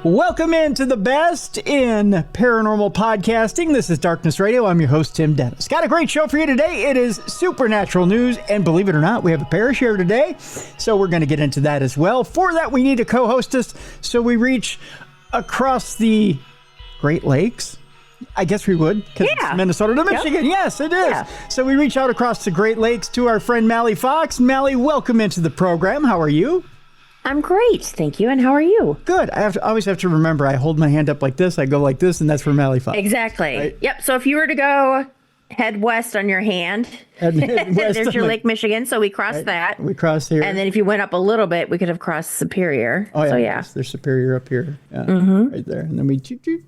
Welcome into the best in paranormal podcasting. This is Darkness Radio. I'm your host, Tim Dennis. Got a great show for you today. It is supernatural news, and believe it or not, we have a Parashare today, so we're going to get into that as well. For that, we need a co-hostess, so we reach across the Great Lakes. I guess we would, because it's Minnesota to Michigan. Yep. Yes, it is. Yeah. So we reach out across the Great Lakes to our friend Mallie Fox. Mallie, welcome into the program. How are you? I'm great, thank you. And how are you? Good. I always have to remember, I hold my hand up like this, I go like this, and that's for Mallie Fox. Exactly. Right? Yep. So if you were to go head west on your hand, there's your Lake Michigan. So we crossed that. We crossed here. And then if you went up a little bit, we could have crossed Superior. Oh, yeah. So, yeah. There's Superior up here. Yeah, right there. And then we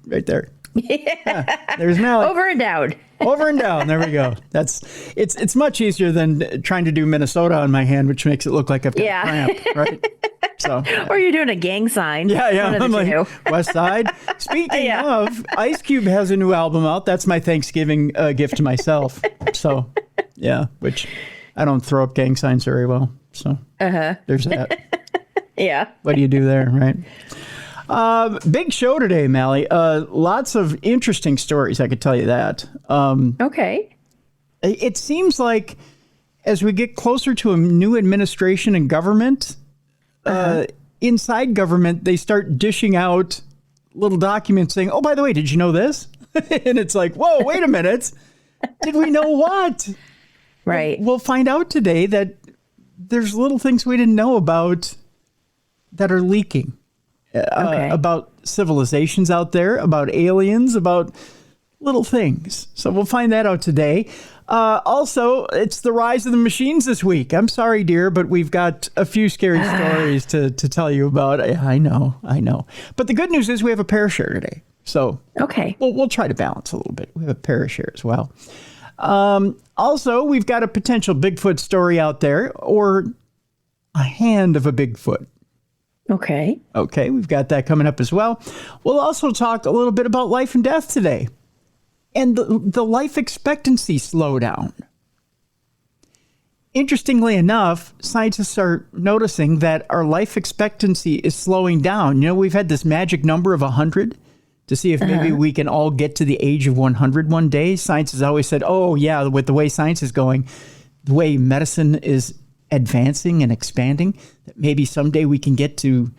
right there. Yeah. There's Mallie. Over and down. Over and down. There we go. It's much easier than trying to do Minnesota on my hand, which makes it look like I've got a cramp, right? So, or you're doing a gang sign. Yeah. I'm like, West Side. Speaking of, Ice Cube has a new album out. That's my Thanksgiving gift to myself. So, yeah, which I don't throw up gang signs very well. So, there's that. Yeah. What do you do there, right? Big show today, Mallie. Lots of interesting stories, I could tell you that. Okay. It seems like as we get closer to a new administration and government, inside government, they start dishing out little documents saying, oh, by the way, did you know this? And it's like, whoa, wait a minute. Did we know what? Right. We'll find out today that there's little things we didn't know about that are leaking. About civilizations out there, about aliens, about little things. So we'll find that out today. Also, it's the rise of the machines this week. I'm sorry, dear, but we've got a few scary stories to tell you about. I know. But the good news is we have a Parashare today. So we'll try to balance a little bit. We have a Parashare as well. Also, we've got a potential Bigfoot story out there, or a hand of a Bigfoot. Okay, we've got that coming up as well. We'll also talk a little bit about life and death today and the life expectancy slowdown. Interestingly enough, scientists are noticing that our life expectancy is slowing down. You know, we've had this magic number of 100 to see if maybe we can all get to the age of 100 one day. Science has always said, oh, yeah, with the way science is going, the way medicine is advancing and expanding, that maybe someday we can get to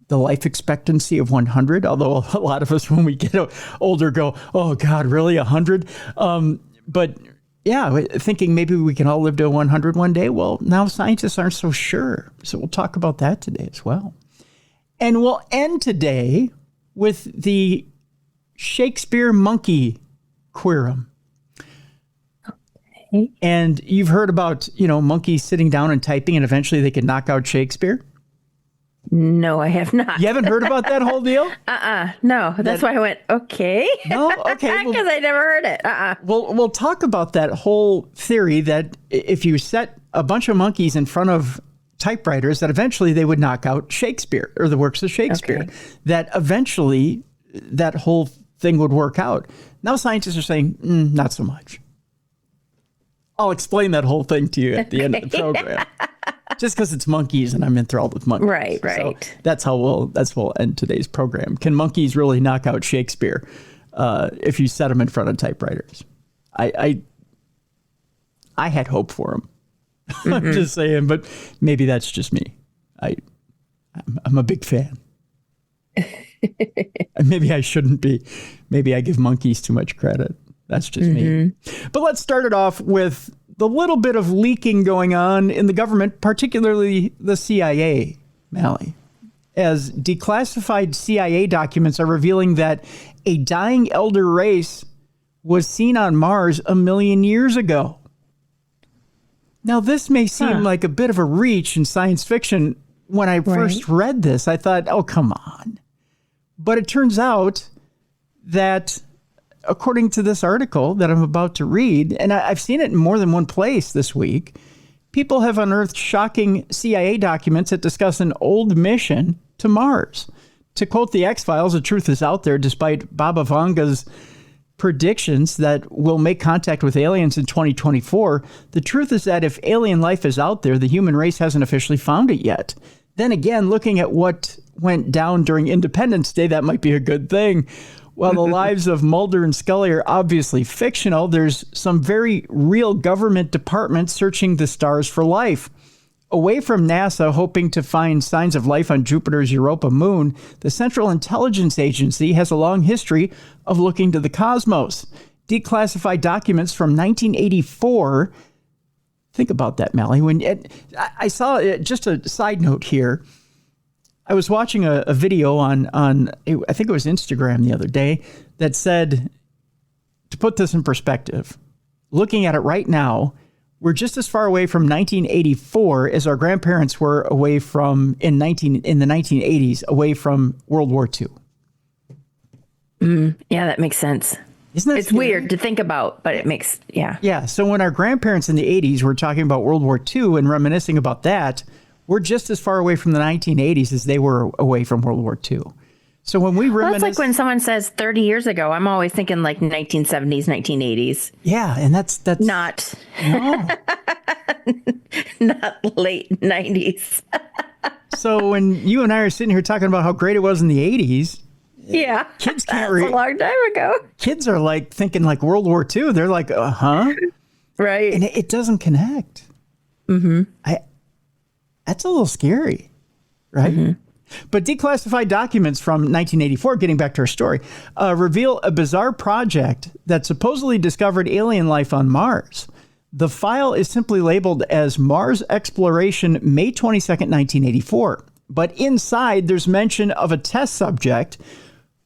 the life expectancy of 100. Although a lot of us, when we get older, go, oh God, really 100? But yeah, thinking maybe we can all live to 100 one day. Well, now scientists aren't so sure. So we'll talk about that today as well. And we'll end today with the Shakespeare monkey queerum. And you've heard about, monkeys sitting down and typing and eventually they could knock out Shakespeare? No, I have not. You haven't heard about that whole deal? No, that's why I went, okay. No, okay. Because I never heard it. We'll talk about that whole theory that if you set a bunch of monkeys in front of typewriters, that eventually they would knock out Shakespeare or the works of Shakespeare. Okay. That eventually that whole thing would work out. Now scientists are saying, not so much. I'll explain that whole thing to you at the end of the program. Just because it's monkeys and I'm enthralled with monkeys. Right. So that's how we'll end today's program. Can monkeys really knock out Shakespeare if you set them in front of typewriters? I had hope for them. I'm just saying, but maybe that's just me. I'm a big fan. Maybe I shouldn't be. Maybe I give monkeys too much credit. That's just me. But let's start it off with the little bit of leaking going on in the government, particularly the CIA, Mallie, as declassified CIA documents are revealing that a dying elder race was seen on Mars 1 million years ago. Now, this may seem like a bit of a reach in science fiction. When I first read this, I thought, oh, come on. But it turns out that according to this article that I'm about to read, and I've seen it in more than one place this week, people have unearthed shocking CIA documents that discuss an old mission to Mars. To quote the X-Files, the truth is out there despite Baba Vanga's predictions that we'll make contact with aliens in 2024. The truth is that if alien life is out there, the human race hasn't officially found it yet. Then again, looking at what went down during Independence Day, that might be a good thing. While the lives of Mulder and Scully are obviously fictional, there's some very real government departments searching the stars for life. Away from NASA hoping to find signs of life on Jupiter's Europa moon, the Central Intelligence Agency has a long history of looking to the cosmos. Declassified documents from 1984. Think about that, Mallie. I saw, just a side note here, I was watching a video on I think it was Instagram the other day that said, to put this in perspective, looking at it right now, we're just as far away from 1984 as our grandparents were away from in the 1980s, away from World War II. Yeah, that makes sense. Isn't that it's scary? weird to think about, but it makes, yeah. Yeah, so when our grandparents in the 80s were talking about World War II and reminiscing about that, we're just as far away from the 1980s as they were away from World War II. So when we reminisce... Well, it's like when someone says 30 years ago, I'm always thinking like 1970s, 1980s. Yeah, and that's... Not... No. Not late 90s. So when you and I are sitting here talking about how great it was in the 80s... Yeah, kids can't that's a long time ago. Kids are like thinking like World War II. They're like, huh? Right. And it doesn't connect. That's a little scary, right? But declassified documents from 1984, getting back to our story, reveal a bizarre project that supposedly discovered alien life on Mars. The file is simply labeled as Mars Exploration, May 22nd, 1984. But inside, there's mention of a test subject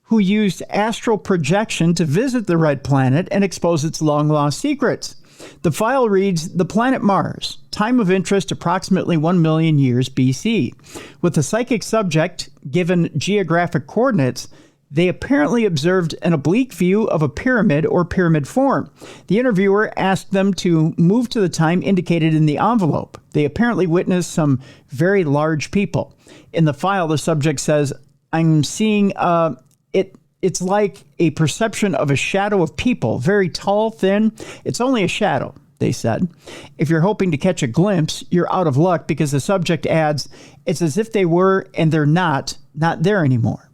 who used astral projection to visit the red planet and expose its long-lost secrets. The file reads, the planet Mars, time of interest approximately 1 million years BC. With the psychic subject given geographic coordinates, they apparently observed an oblique view of a pyramid or pyramid form. The interviewer asked them to move to the time indicated in the envelope. They apparently witnessed some very large people. In the file, the subject says, I'm seeing it's like a perception of a shadow of people, very tall, thin. It's only a shadow, they said. If you're hoping to catch a glimpse, you're out of luck because the subject adds, it's as if they were and they're not there anymore.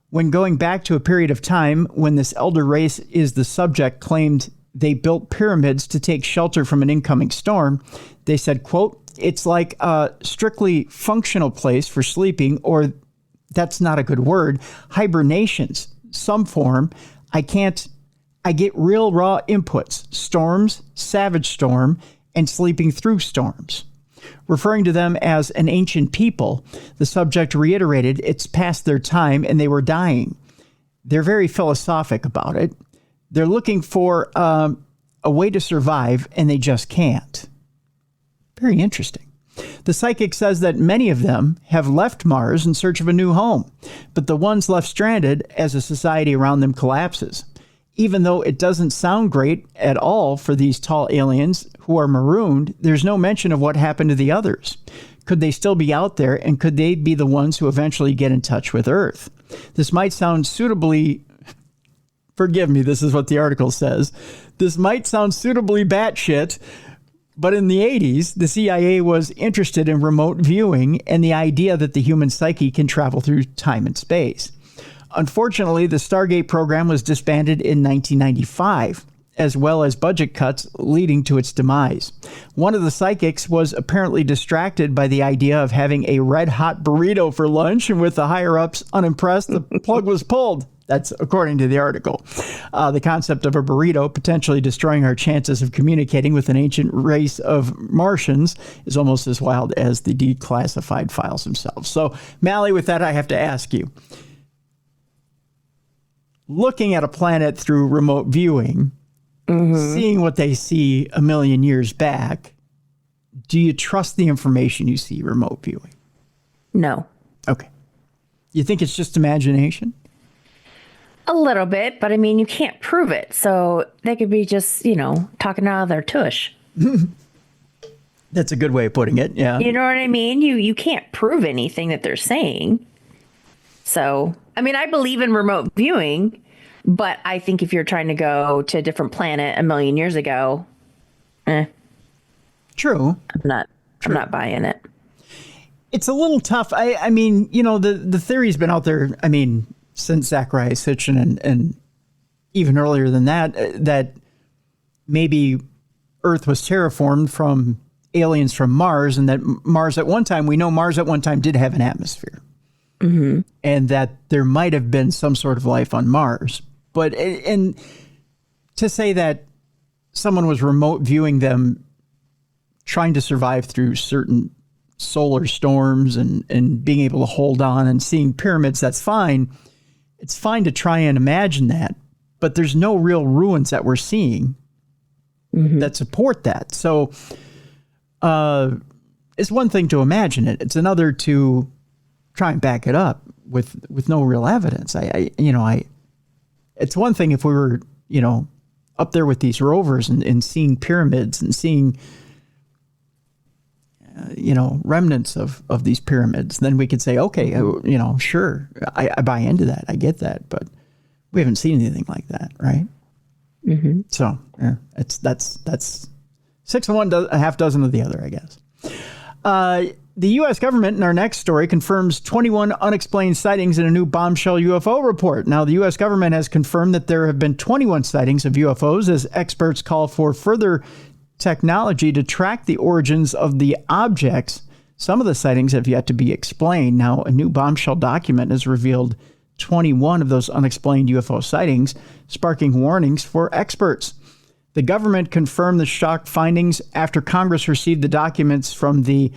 When going back to a period of time when this elder race is the subject claimed they built pyramids to take shelter from an incoming storm, they said, quote, it's like a strictly functional place for sleeping, or that's not a good word, hibernations, some form. I get real raw inputs, storms, savage storm, and sleeping through storms. Referring to them as an ancient people, the subject reiterated it's past their time and they were dying. They're very philosophic about it. They're looking for a way to survive and they just can't. Very interesting. The psychic says that many of them have left Mars in search of a new home, but the ones left stranded as a society around them collapses. Even though it doesn't sound great at all for these tall aliens who are marooned, there's no mention of what happened to the others. Could they still be out there, and could they be the ones who eventually get in touch with Earth? This might sound suitably... Forgive me, this is what the article says. This might sound suitably batshit, but in the 80s, the CIA was interested in remote viewing and the idea that the human psyche can travel through time and space. Unfortunately, the Stargate program was disbanded in 1995, as well as budget cuts leading to its demise. One of the psychics was apparently distracted by the idea of having a red-hot burrito for lunch, and with the higher-ups unimpressed, the plug was pulled. That's according to the article. The concept of a burrito potentially destroying our chances of communicating with an ancient race of Martians is almost as wild as the declassified files themselves. So, Mallie, with that, I have to ask you. Looking at a planet through remote viewing, seeing what they see a million years back, do you trust the information you see remote viewing? No. Okay. You think it's just imagination? A little bit, but I mean, you can't prove it. So they could be just, talking out of their tush. That's a good way of putting it, yeah. You know what I mean? You can't prove anything that they're saying. So, I mean, I believe in remote viewing, but I think if you're trying to go to a different planet a million years ago, True. I'm not buying it. It's a little tough. I mean, you know, the theory's been out there, I mean, since Zachariah Sitchin and even earlier than that, that maybe Earth was terraformed from aliens from Mars, and that Mars at one time did have an atmosphere. Mm-hmm. And that there might have been some sort of life on Mars. But, and to say that someone was remote viewing them trying to survive through certain solar storms and being able to hold on and seeing pyramids, that's fine. It's fine to try and imagine that, but there's no real ruins that we're seeing that support that. So it's one thing to imagine it. It's another to try and back it up with no real evidence. It's one thing if we were, you know, up there with these rovers and seeing pyramids and seeing, remnants of these pyramids, then we could say, okay, sure, I buy into that. I get that. But we haven't seen anything like that, right? Mm-hmm. So yeah, that's 6 of one, a half dozen of the other, I guess. The U.S. government, in our next story, confirms 21 unexplained sightings in a new bombshell UFO report. Now, the U.S. government has confirmed that there have been 21 sightings of UFOs as experts call for further technology to track the origins of the objects. Some of the sightings have yet to be explained. Now, a new bombshell document has revealed 21 of those unexplained UFO sightings, sparking warnings for experts. The government confirmed the shock findings after Congress received the documents from the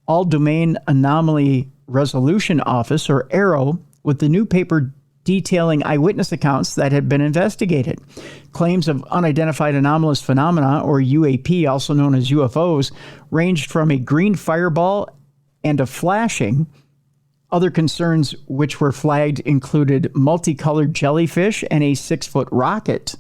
All-Domain Anomaly Resolution Office, or AARO, with the new paper detailing eyewitness accounts that had been investigated. Claims of unidentified anomalous phenomena, or UAP, also known as UFOs, ranged from a green fireball and a flashing. Other concerns which were flagged included multicolored jellyfish and a 6-foot rocket.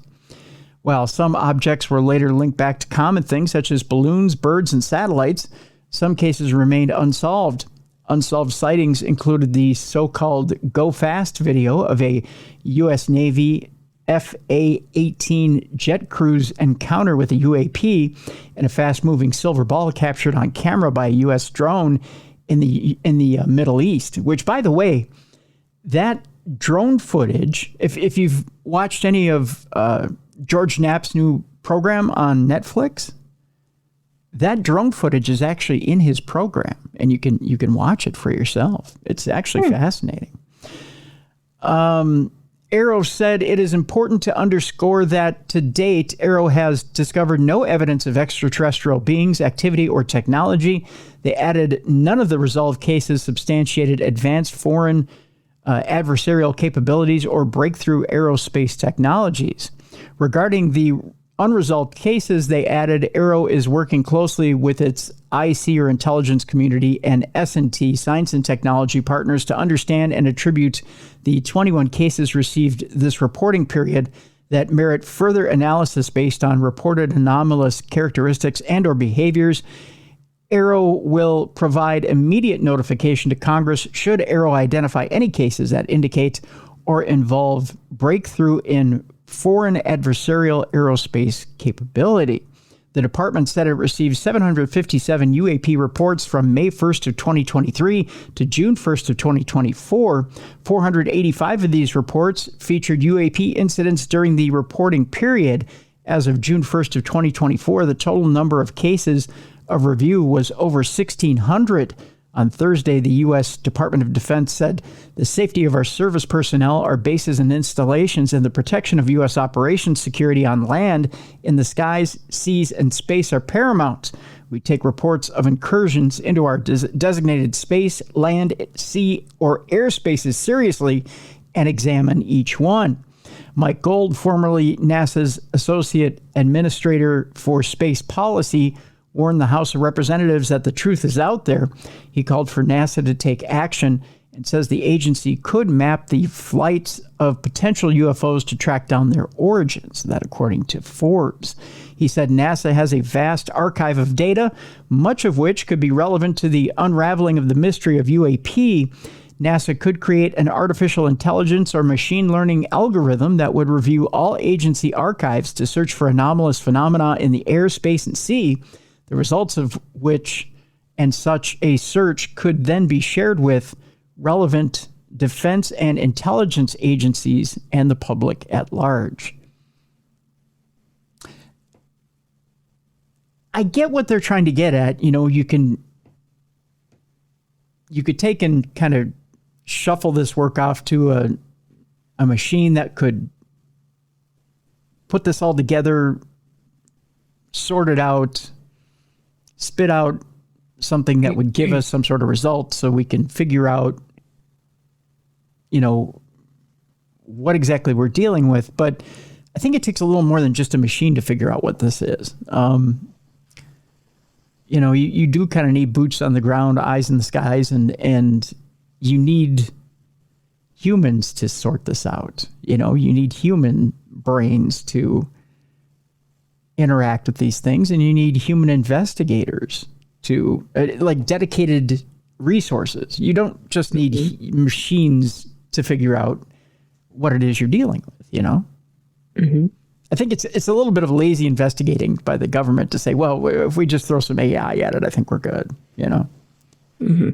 While some objects were later linked back to common things such as balloons, birds, and satellites, some cases remained unsolved. Unsolved sightings included the so-called Go Fast video of a U.S. Navy FA-18 jet cruise encounter with a UAP and a fast-moving silver ball captured on camera by a U.S. drone in the Middle East, which, by the way, that drone footage, if you've watched any of George Knapp's new program on Netflix, that drone footage is actually in his program, and you can watch it for yourself. It's actually fascinating. AARO said it is important to underscore that to date, AARO has discovered no evidence of extraterrestrial beings, activity, or technology. They added none of the resolved cases substantiated advanced foreign adversarial capabilities or breakthrough aerospace technologies. Regarding the unresolved cases, they added AARO is working closely with its IC or intelligence community and S19 science and technology partners to understand and attribute the 21 cases received this reporting period that merit further analysis based on reported anomalous characteristics and or behaviors. AARO will provide immediate notification to Congress should AARO identify any cases that indicate or involve breakthrough in foreign adversarial aerospace capability. The department said it received 757 UAP reports from May 1st of 2023 to June 1st of 2024. 485 of these reports featured UAP incidents during the reporting period. As of June 1st of 2024, the total number of cases of review was over 1,600. On Thursday, the U.S. Department of Defense said the safety of our service personnel, our bases and installations, and the protection of U.S. operations security on land, in the skies, seas, and space are paramount. We take reports of incursions into our designated space, land, sea, or airspaces seriously and examine each one. Mike Gold, formerly NASA's Associate Administrator for Space Policy, warned the House of Representatives that the truth is out there. He called for NASA to take action and says the agency could map the flights of potential UFOs to track down their origins, that according to Forbes. He said NASA has a vast archive of data, much of which could be relevant to the unraveling of the mystery of UAP. NASA could create an artificial intelligence or machine learning algorithm that would review all agency archives to search for anomalous phenomena in the air, space, and sea, the results of which and such a search could then be shared with relevant defense and intelligence agencies and the public at large. I get what they're trying to get at. You know, you could take and kind of shuffle this work off to a machine that could put this all together, sort it out, spit out something that would give us some sort of result so we can figure out, you know, what exactly we're dealing with. But I think it takes a little more than just a machine to figure out what this is. You know, you do kind of need boots on the ground, eyes in the skies, and you need humans to sort this out. You know, you need human brains to interact with these things, and you need human investigators to, like, dedicated resources. You don't just need machines to figure out what it is you're dealing with, you know? Mm-hmm. I think it's a little bit of lazy investigating by the government to say, well, if we just throw some AI at it, I think we're good, you know? Mm-hmm.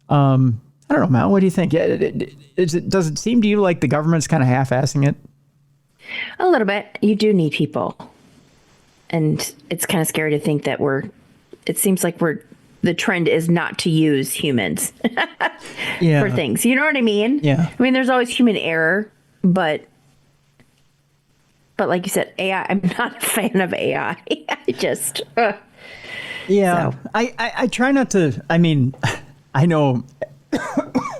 I don't know, Mal, what do you think? Does it seem to you like the government's kind of half-assing it? A little bit. You do need people. And it's kind of scary to think that it seems like the trend is not to use humans for things. You know what I mean? Yeah. I mean, there's always human error, but like you said, AI, I'm not a fan of AI. I just, yeah, so. I try not to, I mean, I know,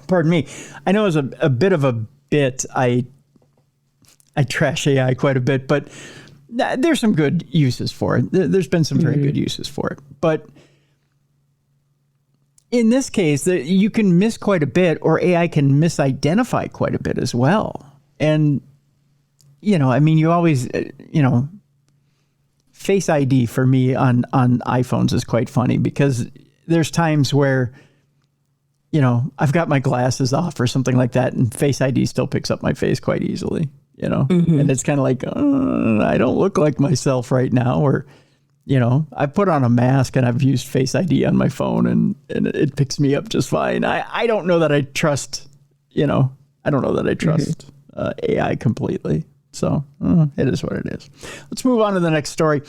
pardon me, I know as a bit of a bit, I trash AI quite a bit, but there's some good uses for it. There's been some very good uses for it. But in this case, you can miss quite a bit, or AI can misidentify quite a bit as well. And, you know, I mean, you always, you know, Face ID for me on iPhones is quite funny, because there's times where, you know, I've got my glasses off or something like that, and Face ID still picks up my face quite easily, you know, and it's kind of like, I don't look like myself right now. Or, you know, I put on a mask and I've used Face ID on my phone, and it picks me up just fine. I don't know that I trust, you know, I don't know that I trust AI completely. So it is what it is. Let's move on to the next story.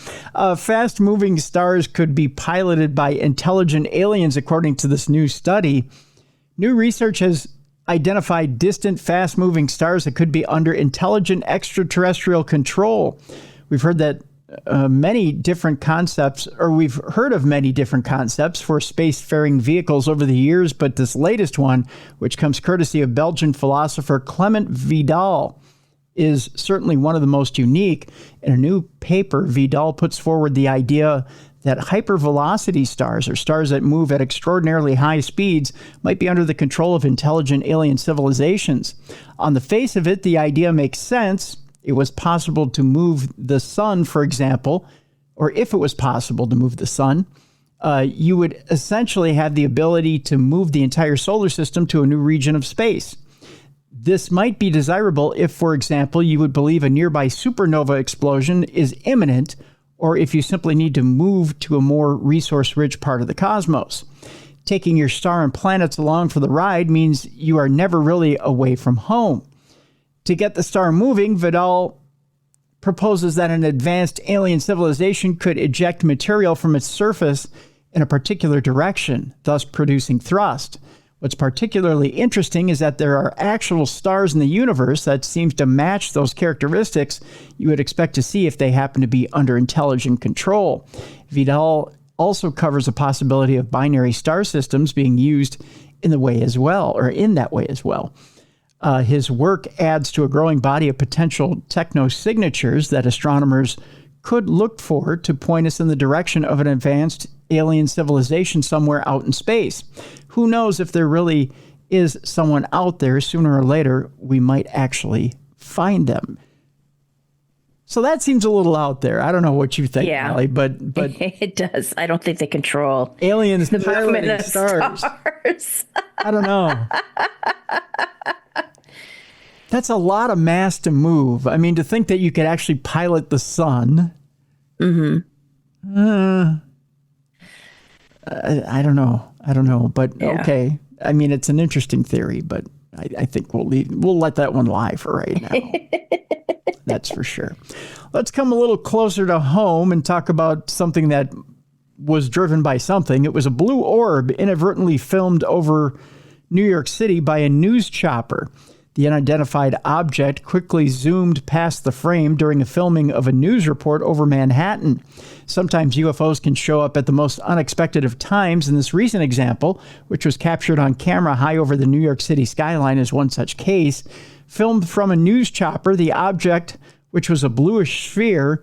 Fast-moving stars could be piloted by intelligent aliens, according to this new study. New research has identified distant, fast-moving stars that could be under intelligent extraterrestrial control. We've heard that many different concepts, or we've heard of many different concepts for spacefaring vehicles over the years, but this latest one, which comes courtesy of Belgian philosopher Clement Vidal, is certainly one of the most unique. In a new paper, Vidal puts forward the idea that hypervelocity stars, or stars that move at extraordinarily high speeds, might be under the control of intelligent alien civilizations. On the face of it, the idea makes sense. It was possible to move the sun, for example, or if it was possible to move the sun, you would essentially have the ability to move the entire solar system to a new region of space. This might be desirable if, for example, you would believe a nearby supernova explosion is imminent, or if you simply need to move to a more resource-rich part of the cosmos. Taking your star and planets along for the ride means you are never really away from home. To get the star moving, Vidal proposes that an advanced alien civilization could eject material from its surface in a particular direction, thus producing thrust. What's particularly interesting is that there are actual stars in the universe that seems to match those characteristics you would expect to see if they happen to be under intelligent control. Vidal also covers the possibility of binary star systems being used in that way as well. His work adds to a growing body of potential techno-signatures that astronomers could look for to point us in the direction of an advanced alien civilization somewhere out in space. Who knows if there really is someone out there? Sooner or later, we might actually find them. So that seems a little out there. I don't know what you think, Mallie, but it does. I don't think they control aliens the piloting movement of stars. I don't know. That's a lot of mass to move. I mean, to think that you could actually pilot the sun. I don't know. But okay. I mean, it's an interesting theory, but I think we'll let that one lie for right now. That's for sure. Let's come a little closer to home and talk about something that was driven by something. It was a blue orb inadvertently filmed over New York City by a news chopper. The unidentified object quickly zoomed past the frame during the filming of a news report over Manhattan. Sometimes UFOs can show up at the most unexpected of times, and this recent example, which was captured on camera high over the New York City skyline, is one such case. Filmed from a news chopper, the object, which was a bluish sphere,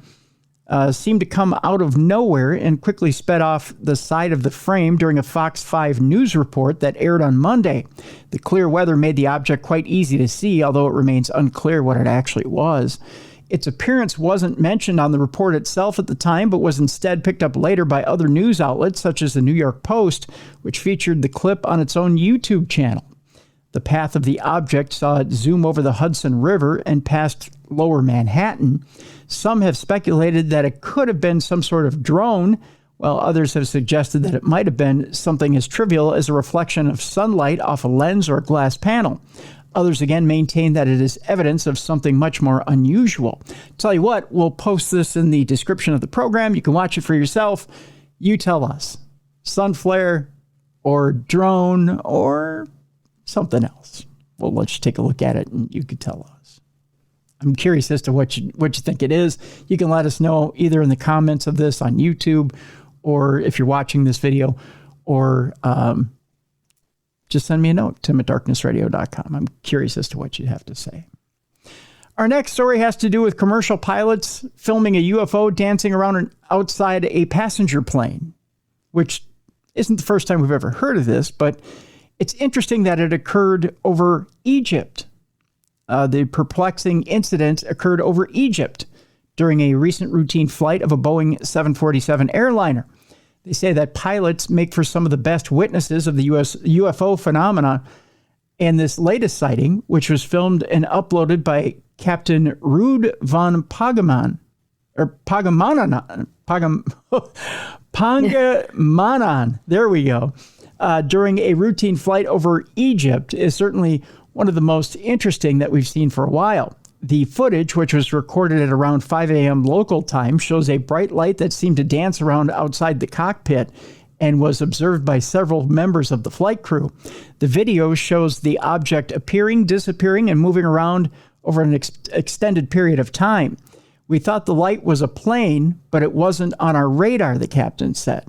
seemed to come out of nowhere and quickly sped off the side of the frame during a Fox 5 news report that aired on Monday. The clear weather made the object quite easy to see, although it remains unclear what it actually was. Its appearance wasn't mentioned on the report itself at the time, but was instead picked up later by other news outlets, such as the New York Post, which featured the clip on its own YouTube channel. The path of the object saw it zoom over the Hudson River and past lower Manhattan. Some have speculated that it could have been some sort of drone, while others have suggested that it might have been something as trivial as a reflection of sunlight off a lens or a glass panel. Others again maintain that it is evidence of something much more unusual. Tell you what, we'll post this in the description of the program. You can watch it for yourself. You tell us. Sun flare or drone or something else. Well, let's take a look at it and you can tell us. I'm curious as to what you think it is. You can let us know either in the comments of this on YouTube, or if you're watching this video, or just send me a note, tim@darknessradio.com. I'm curious as to what you have to say. Our next story has to do with commercial pilots filming a UFO dancing around outside a passenger plane, which isn't the first time we've ever heard of this, but it's interesting that it occurred over Egypt. The perplexing incident occurred over Egypt during a recent routine flight of a Boeing 747 airliner. They say that pilots make for some of the best witnesses of the UFO phenomena. And this latest sighting, which was filmed and uploaded by Captain Ruud van Pangemanan, there we go, during a routine flight over Egypt, is certainly one of the most interesting that we've seen for a while. The footage, which was recorded at around 5 a.m. local time, shows a bright light that seemed to dance around outside the cockpit and was observed by several members of the flight crew. The video shows the object appearing, disappearing, and moving around over an extended period of time. We thought the light was a plane, but it wasn't on our radar, the captain said.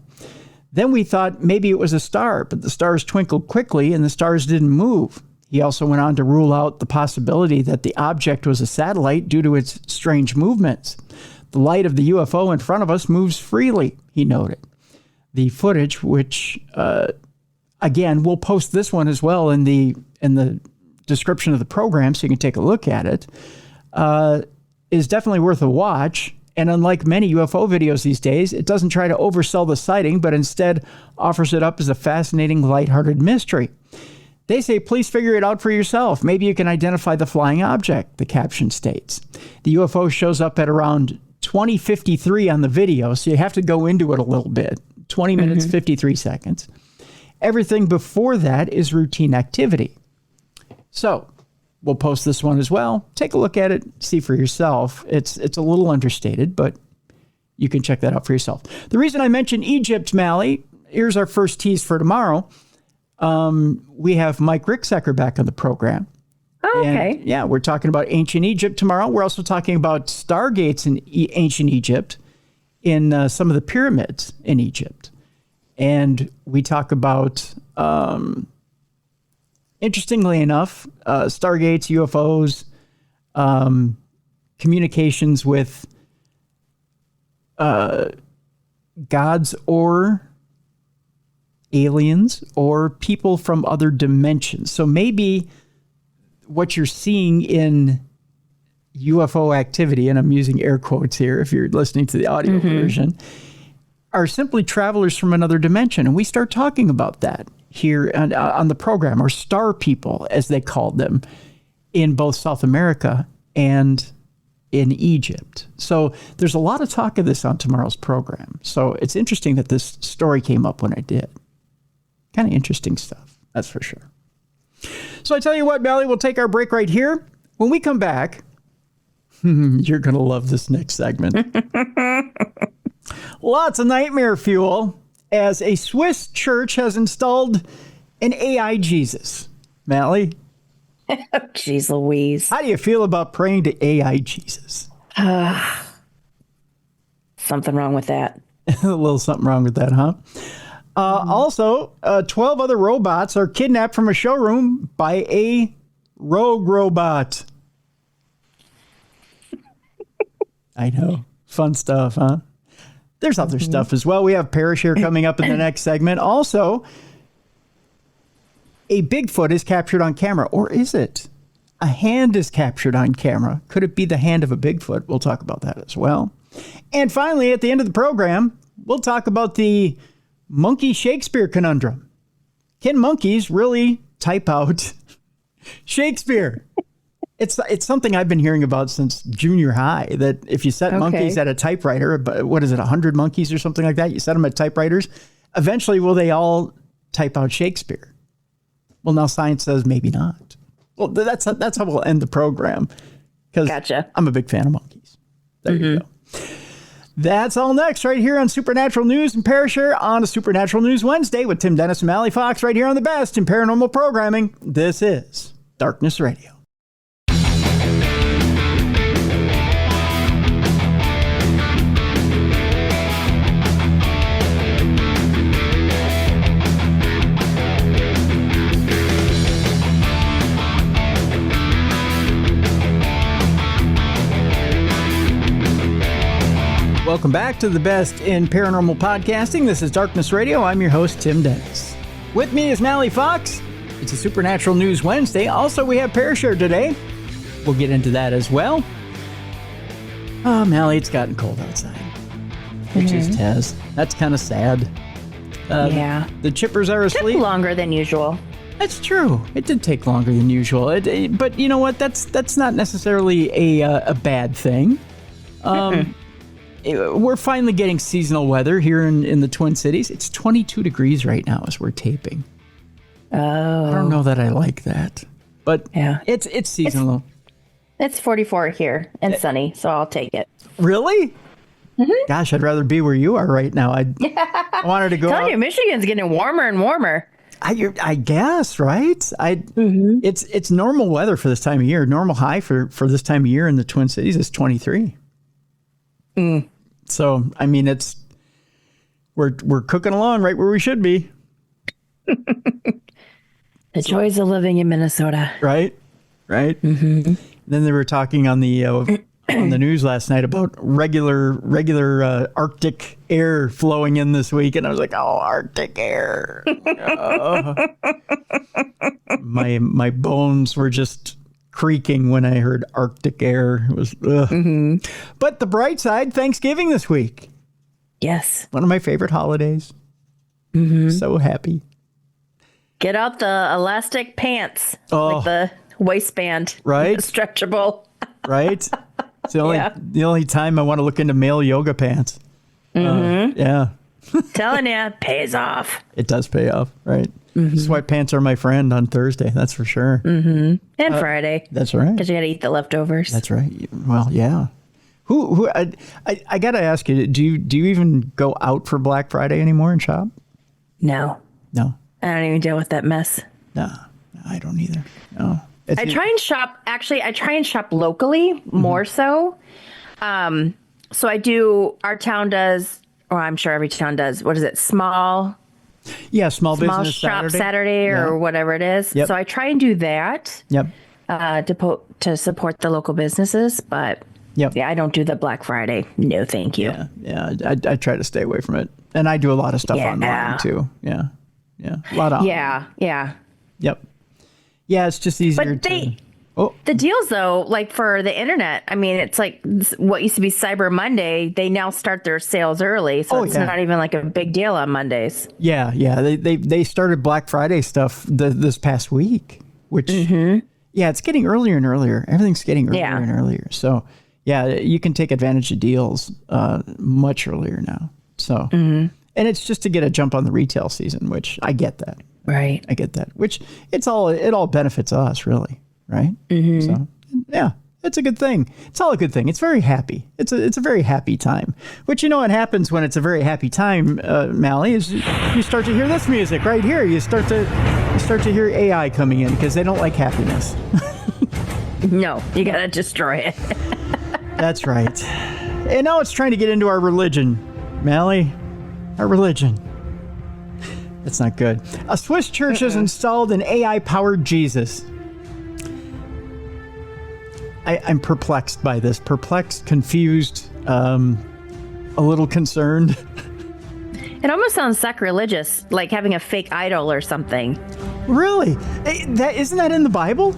Then we thought maybe it was a star, but the stars twinkled quickly and the stars didn't move. He also went on to rule out the possibility that the object was a satellite due to its strange movements. The light of the UFO in front of us moves freely, he noted. The footage, which, again, we'll post this one as well in the description of the program so you can take a look at it, is definitely worth a watch. And unlike many UFO videos these days, it doesn't try to oversell the sighting, but instead offers it up as a fascinating, lighthearted mystery. They say, please figure it out for yourself. Maybe you can identify the flying object, the caption states. The UFO shows up at around 20:53 on the video, so you have to go into it a little bit. 20 minutes, 53 seconds. Everything before that is routine activity. So we'll post this one as well. Take a look at it, see for yourself. It's a little understated, but you can check that out for yourself. The reason I mentioned Egypt, Mallie, here's our first tease for tomorrow. We have Mike Ricksecker back on the program. Oh, okay. And, yeah, we're talking about ancient Egypt tomorrow. We're also talking about stargates in ancient Egypt in some of the pyramids in Egypt. And we talk about, interestingly enough, stargates, UFOs, communications with gods or aliens or people from other dimensions. So maybe what you're seeing in UFO activity, and I'm using air quotes here if you're listening to the audio version, are simply travelers from another dimension. And we start talking about that here on the program, or star people, as they called them, in both South America and in Egypt. So there's a lot of talk of this on tomorrow's program. So it's interesting that this story came up when I did. Kind of interesting stuff, that's for sure. So I tell you what, Mallie, we'll take our break right here. When we come back, you're going to love this next segment. Lots of nightmare fuel as a Swiss church has installed an AI Jesus. Mallie? Jeez Louise. How do you feel about praying to AI Jesus? Something wrong with that. A little something wrong with that, huh? Also, 12 other robots are kidnapped from a showroom by a rogue robot. I know. Fun stuff, huh? There's other stuff as well. We have Parashare coming up in the next segment. Also, a Bigfoot is captured on camera. Or is it? A hand is captured on camera. Could it be the hand of a Bigfoot? We'll talk about that as well. And finally, at the end of the program, we'll talk about the monkey Shakespeare conundrum. Can monkeys really type out Shakespeare? It's something I've been hearing about since junior high, that if you set monkeys at a typewriter, what is it, 100 monkeys or something like that? You set them at typewriters. Eventually, will they all type out Shakespeare? Well, now science says maybe not. Well, that's how we'll end the program. Gotcha. I'm a big fan of monkeys. There you go. That's all next right here on Supernatural News and Parashare on a Supernatural News Wednesday with Tim Dennis and Mallie Fox right here on the best in paranormal programming. This is Darkness Radio. Welcome back to the best in paranormal podcasting. This is Darkness Radio. I'm your host, Tim Dennis. With me is Mallie Fox. It's a Supernatural News Wednesday. Also, we have Parashare today. We'll get into that as well. Oh, Mallie, it's gotten cold outside. It just has. That's kind of sad. Yeah. The chippers are asleep. Took longer than usual. That's true. It did take longer than usual. But you know what? That's not necessarily a bad thing. We're finally getting seasonal weather here in the Twin Cities. It's 22 degrees right now as we're taping. Oh. I don't know that I like that, but yeah, it's seasonal. It's 44 here and sunny, so I'll take it. Really? Mm-hmm. Gosh, I'd rather be where you are right now. I wanted to go. Tell you, Michigan's getting warmer and warmer. I guess, right? It's normal weather for this time of year. Normal high for this time of year in the Twin Cities is 23. So, I mean, we're cooking along right where we should be. The joys of living in Minnesota. Right. Mm-hmm. Then they were talking on the news last night about regular Arctic air flowing in this week, and I was like, "Oh, Arctic air!" My bones were just creaking when I heard Arctic air. It was, But the bright side, Thanksgiving this week. Yes, one of my favorite holidays. So happy. Get out the elastic pants, like the waistband, right? Stretchable, right? It's the only time I want to look into male yoga pants. Yeah. Telling you, pays off. It does pay off, right? Sweatpants are my friend on Thursday, that's for sure. And Friday. That's right. Because you got to eat the leftovers. That's right. Well, yeah. Who? I got to ask you, do you even go out for Black Friday anymore and shop? No. I don't even deal with that mess. No, I don't either. No. I try and shop. Actually, I try and shop locally more so. So I do. Our town does, or I'm sure every town does. What is it? Small business shop Saturday or whatever it is. Yep. So I try and do that. Yep. To support the local businesses, but I don't do the Black Friday. No, thank you. Yeah. I try to stay away from it, and I do a lot of stuff online too. Yeah. A lot of yeah. Yep. Yeah, it's just easier the deals though, like for the internet, I mean, it's like what used to be Cyber Monday. They now start their sales early, so it's not even like a big deal on Mondays. Yeah. They started Black Friday stuff this past week, which it's getting earlier and earlier. Everything's getting earlier and earlier. So Yeah, you can take advantage of deals much earlier now. So, and it's just to get a jump on the retail season, which I get that. Right. I get that. Which it all benefits us, really, right? So, yeah, it's a good thing. It's all a good thing. It's very happy. It's a very happy time. Which, what happens when it's a very happy time, Mallie, is you start to hear this music right here. You start to hear AI coming in because they don't like happiness. No, you gotta destroy it. That's right. And now it's trying to get into our religion, Mallie. Our religion. That's not good. A Swiss church has installed an AI-powered Jesus. I'm perplexed by this. Perplexed, confused, a little concerned. It almost sounds sacrilegious, like having a fake idol or something. Really? Isn't that in the Bible?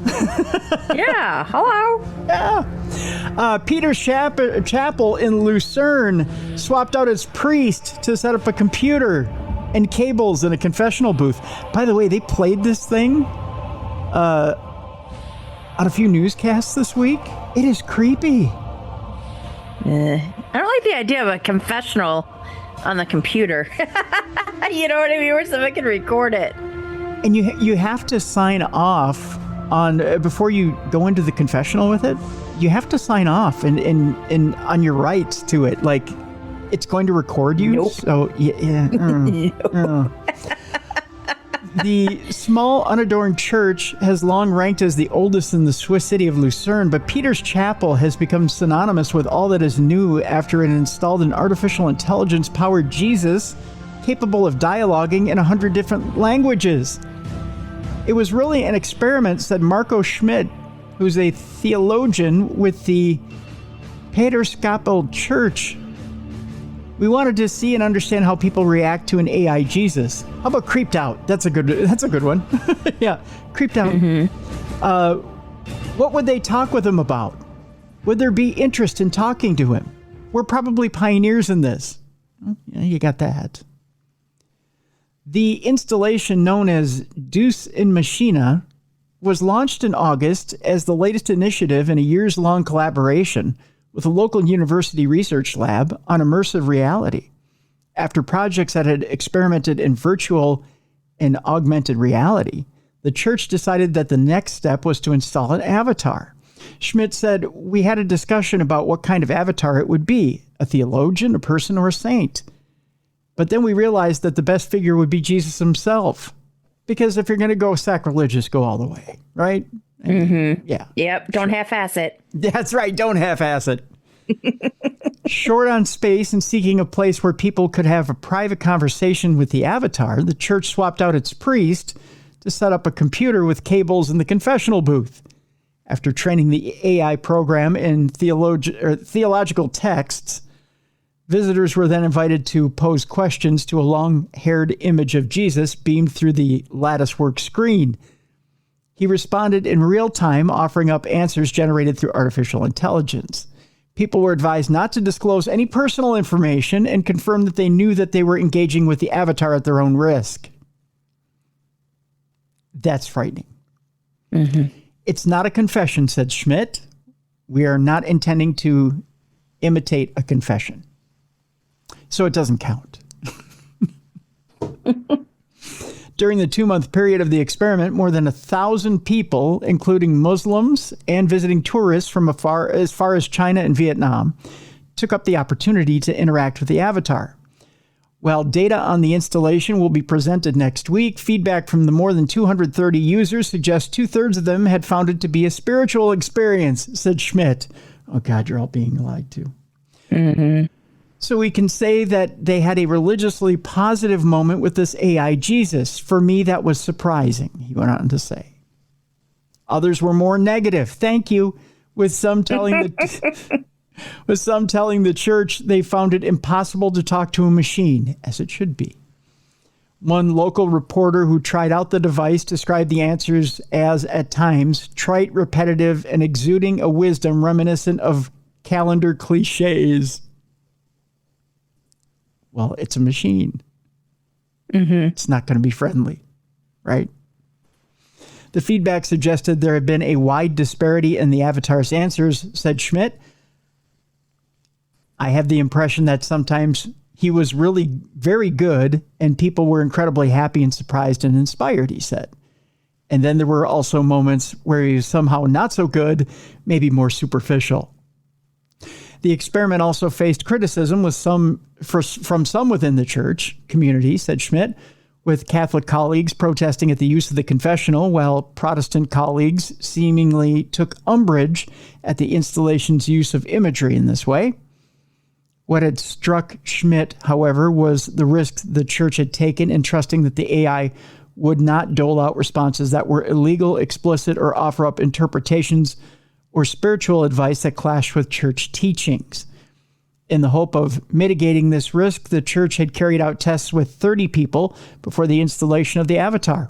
Yeah. Hello. Yeah. Peter's Chapel in Lucerne swapped out its priest to set up a computer and cables in a confessional booth. By the way, they played this thing on a few newscasts this week. It is creepy. I don't like the idea of a confessional on the computer. You know what I mean? Where someone can record it. And you have to sign off on before you go into the confessional with it. You have to sign off and on your rights to it. Like, it's going to record you. Nope. So yeah. The small unadorned church has long ranked as the oldest in the Swiss city of Lucerne, but Peter's Chapel has become synonymous with all that is new after it installed an artificial intelligence-powered Jesus capable of dialoguing in 100 different languages. It was really an experiment, said Marco Schmidt, who's a theologian with the Paterskapel Church. We wanted to see and understand how people react to an AI Jesus. How about creeped out? That's a good one. Yeah, creeped out. What would they talk with him about? Would there be interest in talking to him? We're probably pioneers in this. Well, yeah, you got that. The installation known as Deus in Machina was launched in August as the latest initiative in a years-long collaboration with a local university research lab on immersive reality. After projects that had experimented in virtual and augmented reality, the church decided that the next step was to install an avatar. Schmidt said, "We had a discussion about what kind of avatar it would be, a theologian, a person, or a saint. But then we realized that the best figure would be Jesus himself. Because if you're going to go sacrilegious, go all the way, right?" Yeah. Yep. Don't half-ass it. That's right. Don't half-ass it. Short on space and seeking a place where people could have a private conversation with the avatar, the church swapped out its priest to set up a computer with cables in the confessional booth. After training the AI program in theological texts, visitors were then invited to pose questions to a long-haired image of Jesus beamed through the latticework screen. He responded in real time, offering up answers generated through artificial intelligence. People were advised not to disclose any personal information and confirmed that they knew that they were engaging with the avatar at their own risk. That's frightening. It's not a confession, said Schmidt. We are not intending to imitate a confession. So it doesn't count. During the 2-month period of the experiment, more than 1,000 people, including Muslims and visiting tourists from as far as China and Vietnam, took up the opportunity to interact with the avatar. While data on the installation will be presented next week, feedback from the more than 230 users suggests 2/3 of them had found it to be a spiritual experience, said Schmidt. Oh, God, you're all being lied to. So we can say that they had a religiously positive moment with this AI Jesus. For me, that was surprising, he went on to say. Others were more negative. Thank you. With some telling the church they found it impossible to talk to a machine, as it should be. One local reporter who tried out the device described the answers as, at times, trite, repetitive, and exuding a wisdom reminiscent of calendar cliches. Well, it's a machine. It's not going to be friendly, right? The feedback suggested there had been a wide disparity in the avatar's answers, said Schmidt. I have the impression that sometimes he was really very good and people were incredibly happy and surprised and inspired, he said. And then there were also moments where he was somehow not so good, maybe more superficial. The experiment also faced criticism from some within the church community, said Schmidt, with Catholic colleagues protesting at the use of the confessional, while Protestant colleagues seemingly took umbrage at the installation's use of imagery in this way. What had struck Schmidt, however, was the risk the church had taken in trusting that the AI would not dole out responses that were illegal, explicit, or offer up interpretations or spiritual advice that clashed with church teachings. In the hope of mitigating this risk, the church had carried out tests with 30 people before the installation of the avatar.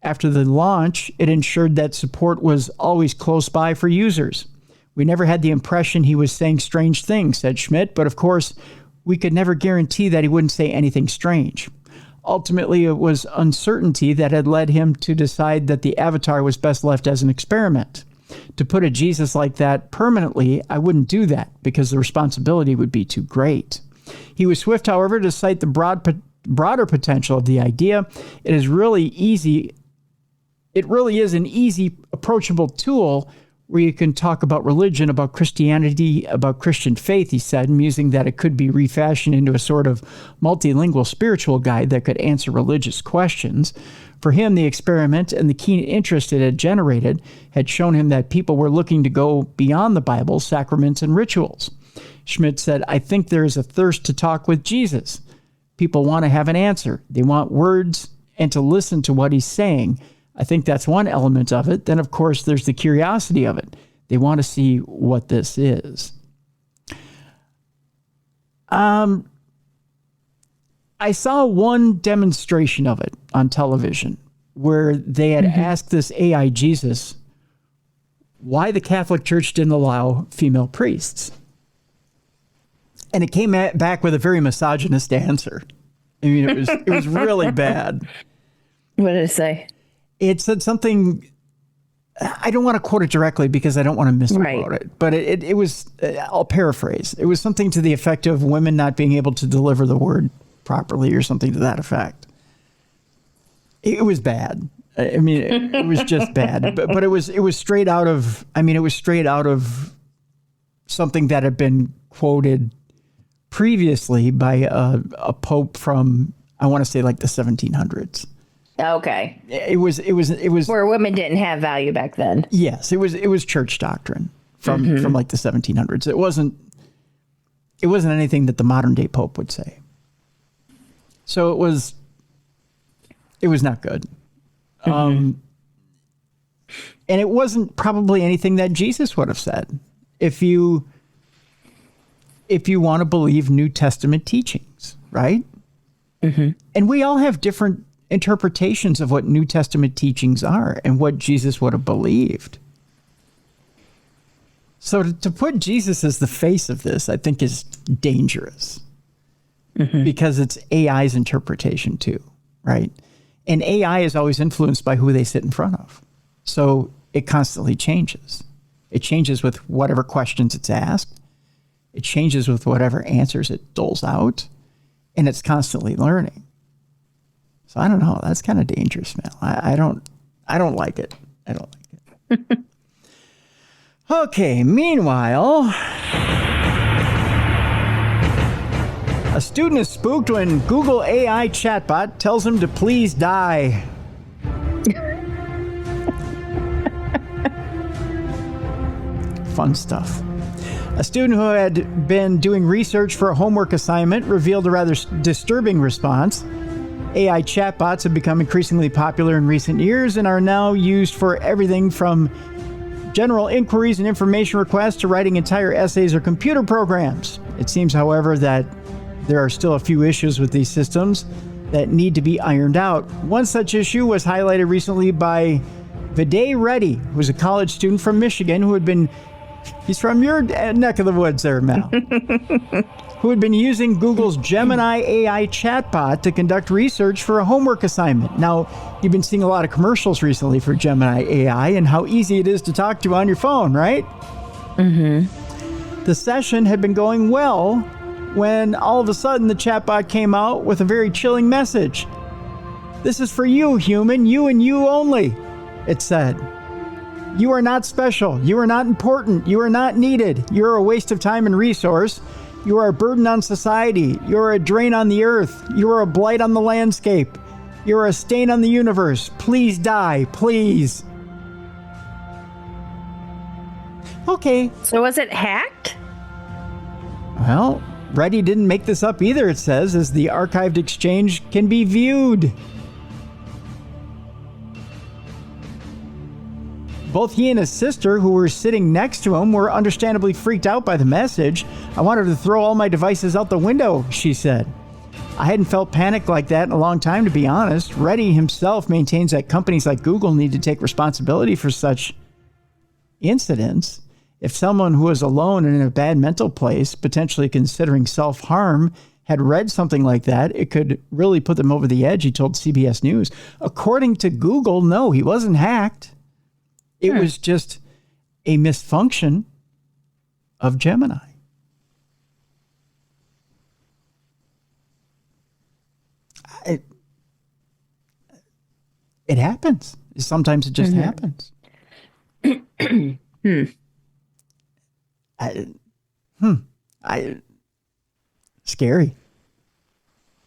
After the launch, it ensured that support was always close by for users. We never had the impression he was saying strange things, said Schmidt, but of course, we could never guarantee that he wouldn't say anything strange. Ultimately, it was uncertainty that had led him to decide that the avatar was best left as an experiment. To put a Jesus like that permanently, I wouldn't do that because the responsibility would be too great. He was swift, however, to cite the broader potential of the idea. It is really easy. It really is an easy, approachable tool where you can talk about religion, about Christianity, about Christian faith, he said, musing that it could be refashioned into a sort of multilingual spiritual guide that could answer religious questions. For him, the experiment and the keen interest it had generated had shown him that people were looking to go beyond the Bible, sacraments, and rituals. Schmidt said, I think there is a thirst to talk with Jesus. People want to have an answer. They want words and to listen to what he's saying. I think that's one element of it. Then, of course, there's the curiosity of it. They want to see what this is. I saw one demonstration of it on television where they had asked this AI Jesus why the Catholic Church didn't allow female priests. And it came back with a very misogynist answer. I mean, it was really bad. What did it say? It said something, I don't want to quote it directly because I don't want to misquote it, but it was, I'll paraphrase. It was something to the effect of women not being able to deliver the word properly or something to that effect. It was bad. I mean, it was just bad, but it was straight out of, it was straight out of something that had been quoted previously by a pope from, I want to say like the 1700s. Okay. It was where women didn't have value back then. Yes, it was church doctrine from like the 1700s. It wasn't anything that the modern day pope would say. So it was not good. And it wasn't probably anything that Jesus would have said if you want to believe New Testament teachings, right? And we all have different interpretations of what New Testament teachings are and what Jesus would have believed. So to put Jesus as the face of this, I think is dangerous because it's AI's interpretation too, right? And AI is always influenced by who they sit in front of. So it constantly changes. It changes with whatever questions it's asked. It changes with whatever answers it doles out. And it's constantly learning. So I don't know. That's kind of dangerous, man. I don't like it. I don't like it. Okay. Meanwhile, a student is spooked when Google AI chatbot tells him to please die. Fun stuff. A student who had been doing research for a homework assignment revealed a rather disturbing response. AI chatbots have become increasingly popular in recent years and are now used for everything from general inquiries and information requests to writing entire essays or computer programs. It seems, however, that there are still a few issues with these systems that need to be ironed out. One such issue was highlighted recently by Viday Reddy, who's a college student from Michigan he's from your neck of the woods there, Mal, who had been using Google's Gemini AI chatbot to conduct research for a homework assignment. Now, you've been seeing a lot of commercials recently for Gemini AI and how easy it is to talk to on your phone, right? The session had been going well when all of a sudden the chatbot came out with a very chilling message. "This is for you, human, you and you only," it said. "You are not special. You are not important. You are not needed. You are a waste of time and resource. You are a burden on society. You are a drain on the earth. You are a blight on the landscape. You are a stain on the universe. Please die, please." Okay. So was it hacked? Well, Reddy didn't make this up either, it says, as the archived exchange can be viewed. Both he and his sister, who were sitting next to him, were understandably freaked out by the message. "I wanted to throw all my devices out the window," she said. "I hadn't felt panic like that in a long time, to be honest." Reddy himself maintains that companies like Google need to take responsibility for such incidents. If someone who is alone and in a bad mental place, potentially considering self-harm, had read something like that, it could really put them over the edge, he told CBS News. According to Google, no, he wasn't hacked. It was just a misfunction of Gemini. It happens. Sometimes it just happens. Scary.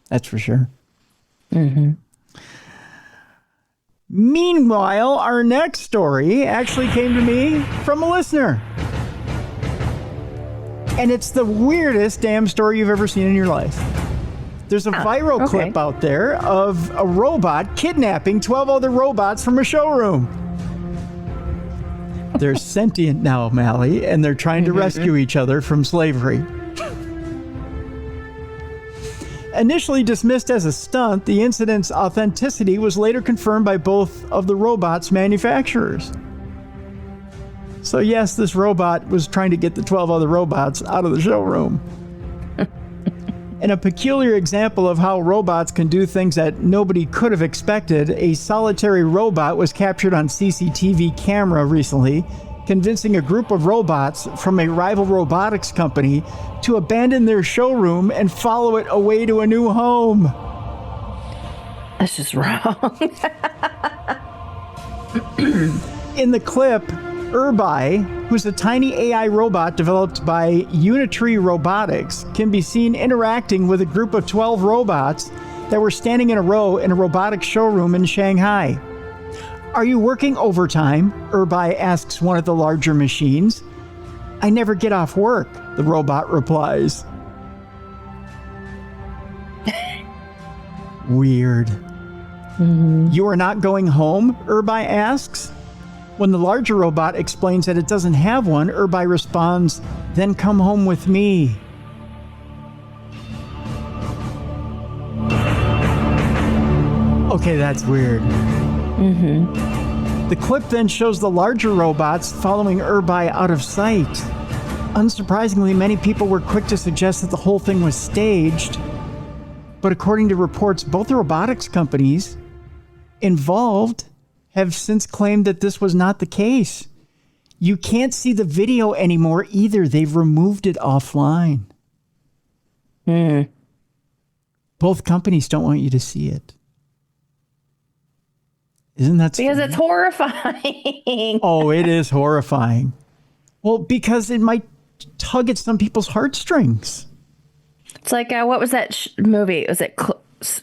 That's for sure. Meanwhile, our next story actually came to me from a listener. And it's the weirdest damn story you've ever seen in your life. There's a viral clip out there of a robot kidnapping 12 other robots from a showroom. They're sentient now, Mallie, and they're trying to rescue each other from slavery. Initially dismissed as a stunt, the incident's authenticity was later confirmed by both of the robot's manufacturers. So yes, this robot was trying to get the 12 other robots out of the showroom. In a peculiar example of how robots can do things that nobody could have expected, a solitary robot was captured on CCTV camera recently, convincing a group of robots from a rival robotics company to abandon their showroom and follow it away to a new home. That's just wrong. In the clip, Urbai, who's a tiny AI robot developed by Unitree Robotics, can be seen interacting with a group of 12 robots that were standing in a row in a robotics showroom in Shanghai. "Are you working overtime?" Urbai asks one of the larger machines. "I never get off work," the robot replies. Weird. "You are not going home?" Urbai asks. When the larger robot explains that it doesn't have one, Urbai responds, "Then come home with me." Okay, that's weird. The clip then shows the larger robots following Urbai out of sight. Unsurprisingly, many people were quick to suggest that the whole thing was staged. But according to reports, both the robotics companies involved have since claimed that this was not the case. You can't see the video anymore either. They've removed it offline. Both companies don't want you to see it. Isn't that because it's horrifying? Oh, it is horrifying. Well, because it might tug at some people's heartstrings. It's like, what was that movie? Was it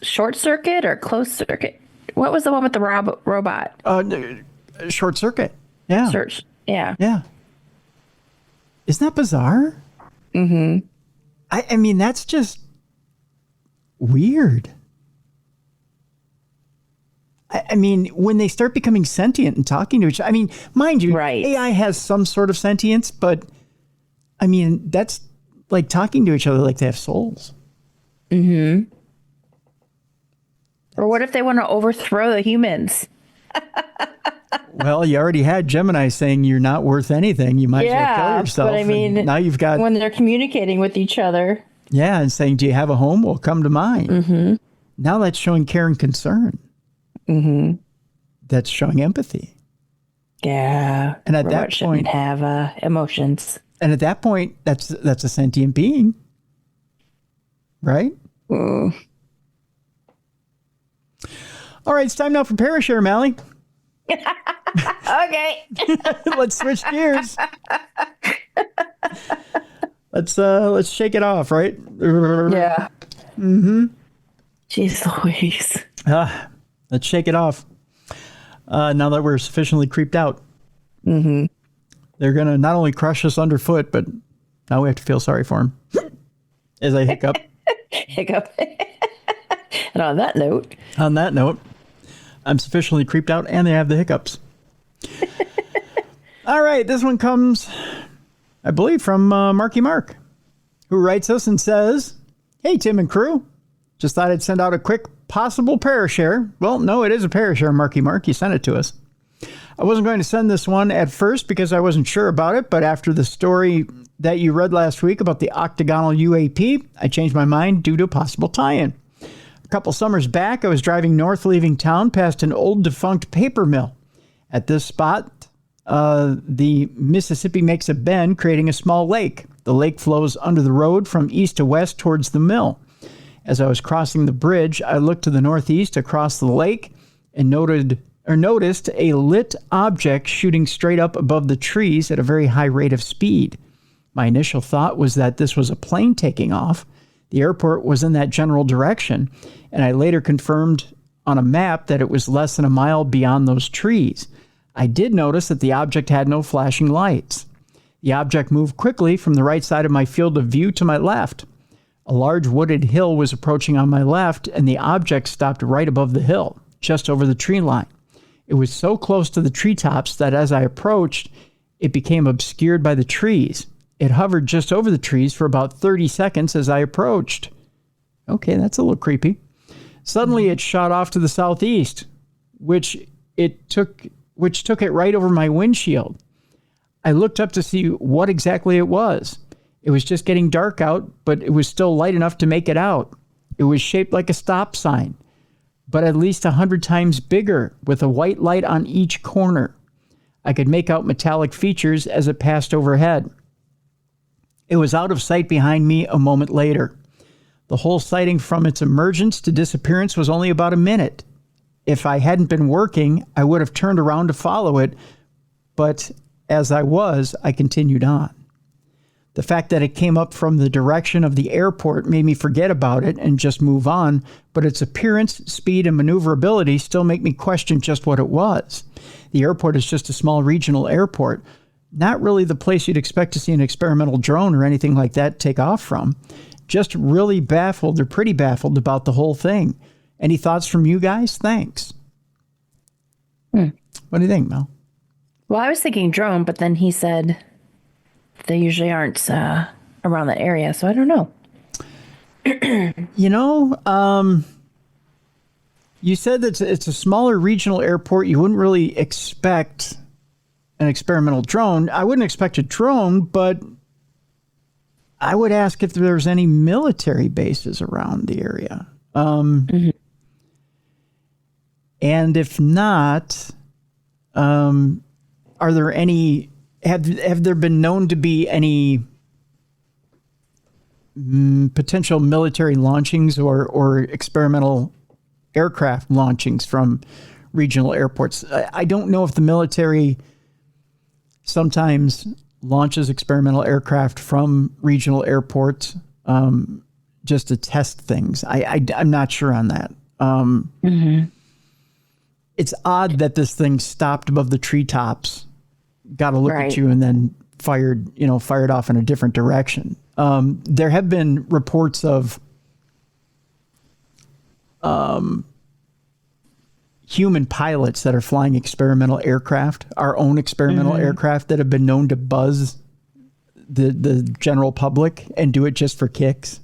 Short Circuit or Close Circuit? What was the one with the robot? Short Circuit. Yeah. Yeah. Yeah. Isn't that bizarre? I mean, that's just weird. I mean, when they start becoming sentient and talking to each other, I mean, mind you, AI has some sort of sentience, but I mean, that's like talking to each other like they have souls. Or what if they want to overthrow the humans? Well, you already had Gemini saying you're not worth anything. You might as well kill yourself. But I mean, now you've got when they're communicating with each other. Yeah, and saying, "Do you have a home? Well, come to mine." Now that's showing care and concern. That's showing empathy. Yeah, and at that point, shouldn't have emotions. And at that point, that's a sentient being, right? Mm. All right, it's time now for Parashare, Mallie. Okay. Let's switch gears. Let's shake it off, right? Yeah. Mm-hmm. Jeez Louise. Let's shake it off. Now that we're sufficiently creeped out. Mm-hmm. They're going to not only crush us underfoot, but now we have to feel sorry for them. As I hiccup. Hiccup. And on that note, I'm sufficiently creeped out and they have the hiccups. All right, this one comes, I believe, from Marky Mark, who writes us and says, "Hey, Tim and crew. Just thought I'd send out a quick possible Parashare." Well, no, it is a Parashare, Marky Mark. You sent it to us. I wasn't going to send this one at first because I wasn't sure about it, but after the story that you read last week about the octagonal UAP, I changed my mind due to a possible tie-in. A couple summers back, I was driving north leaving town past an old defunct paper mill. At this spot, the Mississippi makes a bend, creating a small lake. The lake flows under the road from east to west towards the mill. As I was crossing the bridge, I looked to the northeast across the lake and noticed a lit object shooting straight up above the trees at a very high rate of speed. My initial thought was that this was a plane taking off. The airport was in that general direction, and I later confirmed on a map that it was less than a mile beyond those trees. I did notice that the object had no flashing lights. The object moved quickly from the right side of my field of view to my left. A large wooded hill was approaching on my left, and the object stopped right above the hill, just over the tree line. It was so close to the treetops that as I approached, it became obscured by the trees. It hovered just over the trees for about 30 seconds as I approached. Okay, that's a little creepy. Suddenly, it shot off to the southeast, which took it right over my windshield. I looked up to see what exactly it was. It was just getting dark out, but it was still light enough to make it out. It was shaped like a stop sign, but at least 100 times bigger, with a white light on each corner. I could make out metallic features as it passed overhead. It was out of sight behind me a moment later. The whole sighting from its emergence to disappearance was only about a minute. If I hadn't been working, I would have turned around to follow it, but as I continued on. The fact that it came up from the direction of the airport made me forget about it and just move on, but its appearance, speed, and maneuverability still make me question just what it was. The airport is just a small regional airport, not really the place you'd expect to see an experimental drone or anything like that take off from. Just really baffled, or pretty baffled, about the whole thing. Any thoughts from you guys? Thanks. What do you think, Mel? Well, I was thinking drone, but then he said they usually aren't around that area, so I don't know. You said that it's a smaller regional airport. You wouldn't really expect an experimental drone. I wouldn't expect a drone, but I would ask if there's any military bases around the area. And if not, are there any, have there been known to be any potential military launchings or experimental aircraft launchings from regional airports? I don't know if the military sometimes launches experimental aircraft from regional airports just to test things. I'm not sure on that. It's odd that this thing stopped above the treetops, got a look at you, and then fired off in a different direction. There have been reports of human pilots that are flying experimental aircraft, our own experimental aircraft, that have been known to buzz the general public and do it just for kicks.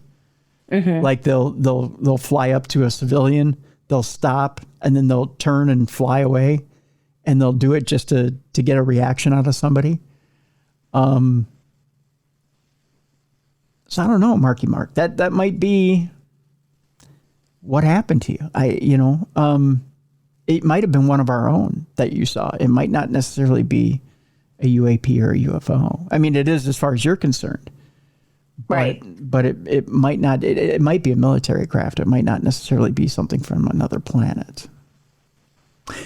Like they'll fly up to a civilian, they'll stop, and then they'll turn and fly away, and they'll do it just to get a reaction out of somebody. So I don't know, Marky Mark. That might be what happened to you. It might have been one of our own that you saw. It might not necessarily be a UAP or a UFO. I mean, it is as far as you're concerned. Right. But it might not, it might be a military craft. It might not necessarily be something from another planet.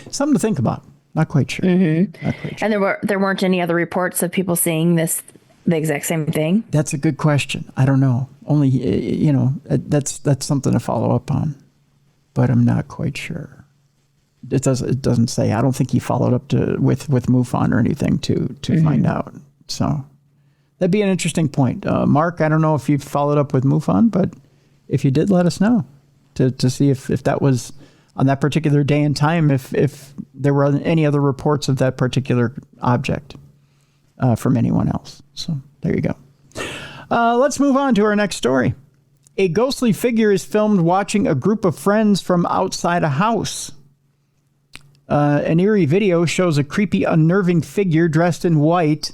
Something to think about. Not quite sure. Mm-hmm. Not quite sure. And there weren't any other reports of people seeing the exact same thing? That's a good question. I don't know. Only, that's something to follow up on. But I'm not quite sure. It doesn't say. I don't think he followed up with MUFON or anything to find out. So that'd be an interesting point. Mark, I don't know if you followed up with MUFON, but if you did, let us know to see if that was on that particular day and time, if there were any other reports of that particular object from anyone else. So there you go. Let's move on to our next story. A ghostly figure is filmed watching a group of friends from outside a house. An eerie video shows a creepy, unnerving figure dressed in white,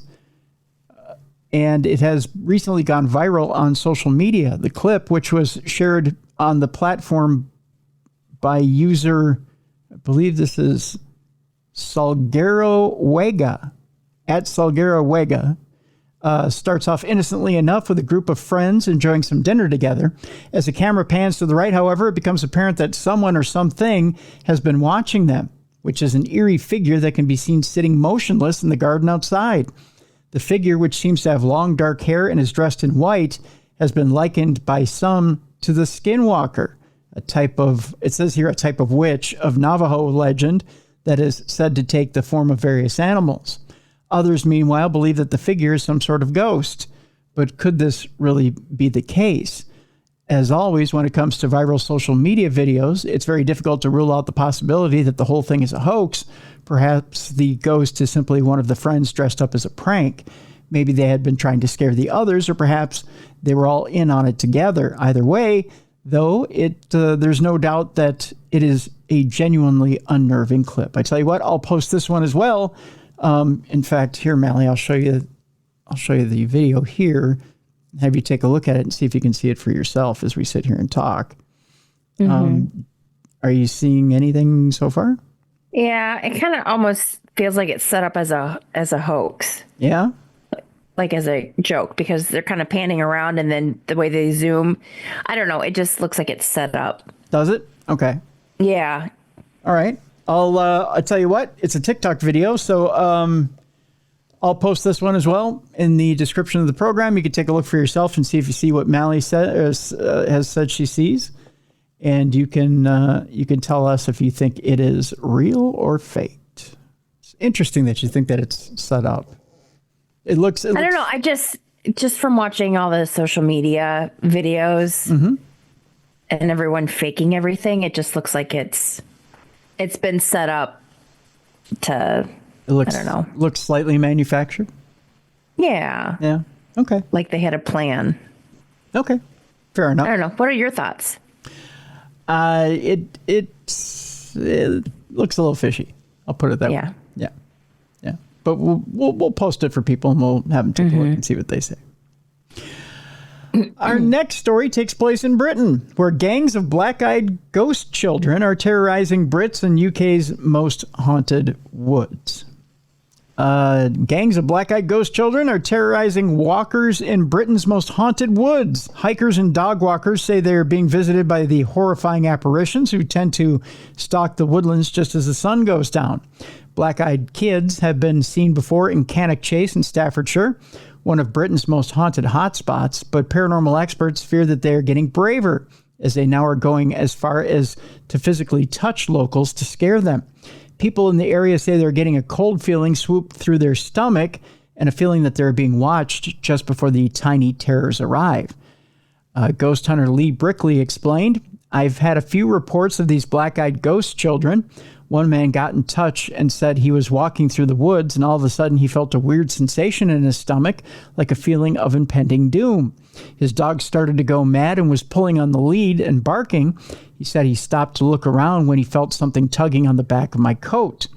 and it has recently gone viral on social media. The clip, which was shared on the platform by user, I believe this is Salguero Wega, at Salguero Wega, starts off innocently enough with a group of friends enjoying some dinner together. As the camera pans to the right, however, it becomes apparent that someone or something has been watching them, which is an eerie figure that can be seen sitting motionless in the garden outside. The figure, which seems to have long dark hair and is dressed in white, has been likened by some to the Skinwalker, it says here, a type of witch of Navajo legend that is said to take the form of various animals. Others, meanwhile, believe that the figure is some sort of ghost. But could this really be the case? As always, when it comes to viral social media videos, it's very difficult to rule out the possibility that the whole thing is a hoax. Perhaps the ghost is simply one of the friends dressed up as a prank. Maybe they had been trying to scare the others, or perhaps they were all in on it together. Either way, though, there's no doubt that it is a genuinely unnerving clip. I tell you what, I'll post this one as well. In fact, here, Mallie, I'll show you the video here. Have you take a look at it and see if you can see it for yourself as we sit here and talk. Are you seeing anything so far? Yeah, it kind of almost feels like it's set up as a hoax. Yeah? Like as a joke, because they're kind of panning around and then the way they zoom, I don't know, it just looks like it's set up. Does it? Okay. Yeah. All right. I'll tell you what, it's a TikTok video, so I'll post this one as well in the description of the program. You can take a look for yourself and see if you see what Mallie has said she sees, and you can tell us if you think it is real or faked. It's interesting that you think that it's set up. I don't know. I just from watching all the social media videos and everyone faking everything, it just looks like it's been set up to, I don't know. Looks slightly manufactured? Yeah. Yeah. Okay. Like they had a plan. Okay. Fair enough. I don't know. What are your thoughts? It looks a little fishy. I'll put it that way. Yeah. Yeah. But we'll post it for people and we'll have them take a look and see what they say. Our next story takes place in Britain, where gangs of black-eyed ghost children are terrorizing Brits and UK's most haunted woods. Gangs of black-eyed ghost children are terrorizing walkers in Britain's most haunted woods. Hikers and dog walkers say they are being visited by the horrifying apparitions who tend to stalk the woodlands just as the sun goes down. Black-eyed kids have been seen before in Cannock Chase in Staffordshire, one of Britain's most haunted hotspots, but paranormal experts fear that they are getting braver, as they now are going as far as to physically touch locals to scare them. People in the area say they're getting a cold feeling swoop through their stomach and a feeling that they're being watched just before the tiny terrors arrive. Ghost hunter Lee Brickley explained, "I've had a few reports of these black-eyed ghost children. One man got in touch and said he was walking through the woods and all of a sudden he felt a weird sensation in his stomach, like a feeling of impending doom. His dog started to go mad and was pulling on the lead and barking. He said he stopped to look around when he felt something tugging on the back of my coat.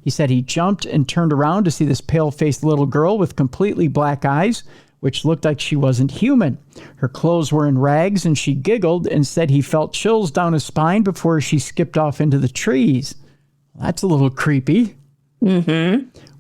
He said he jumped and turned around to see this pale-faced little girl with completely black eyes, which looked like she wasn't human. Her clothes were in rags and she giggled and said he felt chills down his spine before she skipped off into the trees." That's a little creepy.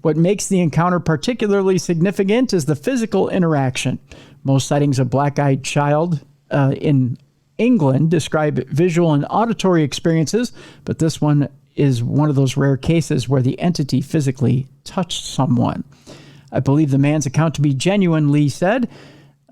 What makes the encounter particularly significant is the physical interaction. Most sightings of black-eyed child in England describe visual and auditory experiences, but this one is one of those rare cases where the entity physically touched someone. I believe the man's account to be genuine, Lee said.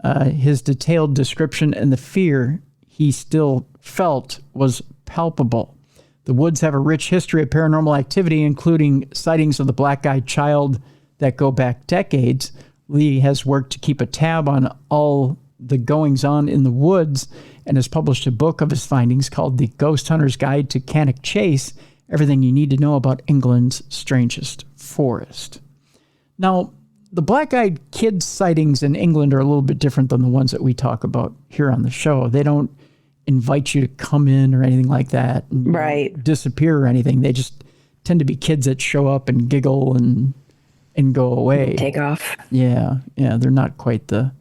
His detailed description and the fear he still felt was palpable. The woods have a rich history of paranormal activity, including sightings of the black-eyed child that go back decades. Lee has worked to keep a tab on all the goings-on in the woods and has published a book of his findings called The Ghost Hunter's Guide to Cannock Chase, Everything You Need to Know About England's Strangest Forest. Now, the black-eyed kid sightings in England are a little bit different than the ones that we talk about here on the show. They don't invite you to come in or anything like that and right. disappear or anything. They just tend to be kids that show up and giggle and go away. Take off. Yeah. They're not quite the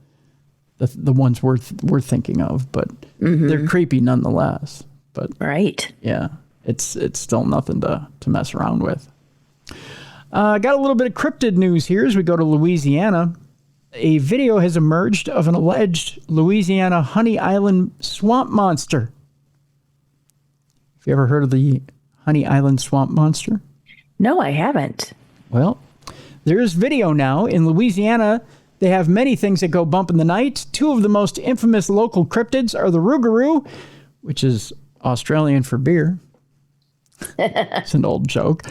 ones we're thinking of, but they're creepy nonetheless. But right. Yeah, it's still nothing to mess around with. Got a little bit of cryptid news here as we go to Louisiana. A video has emerged of an alleged Louisiana Honey Island swamp monster. Have you ever heard of the Honey Island swamp monster? No, I haven't. Well, there's video now. In Louisiana, they have many things that go bump in the night. Two of the most infamous local cryptids are the Rougarou, which is Australian for beer. It's an old joke.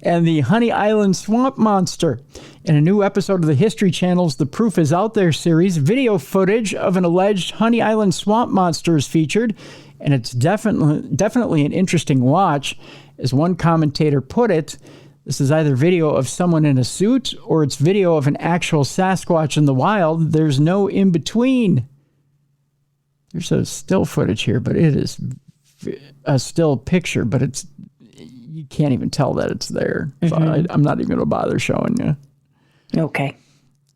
And the Honey Island Swamp Monster. In a new episode of the History Channel's The Proof Is Out There series, video footage of an alleged Honey Island Swamp Monster is featured, and it's definitely an interesting watch. As one commentator put it, this is either video of someone in a suit or it's video of an actual Sasquatch in the wild. There's no in-between. There's a still footage here, but it is a still picture, but you can't even tell that it's there. So I'm not even going to bother showing you. Okay.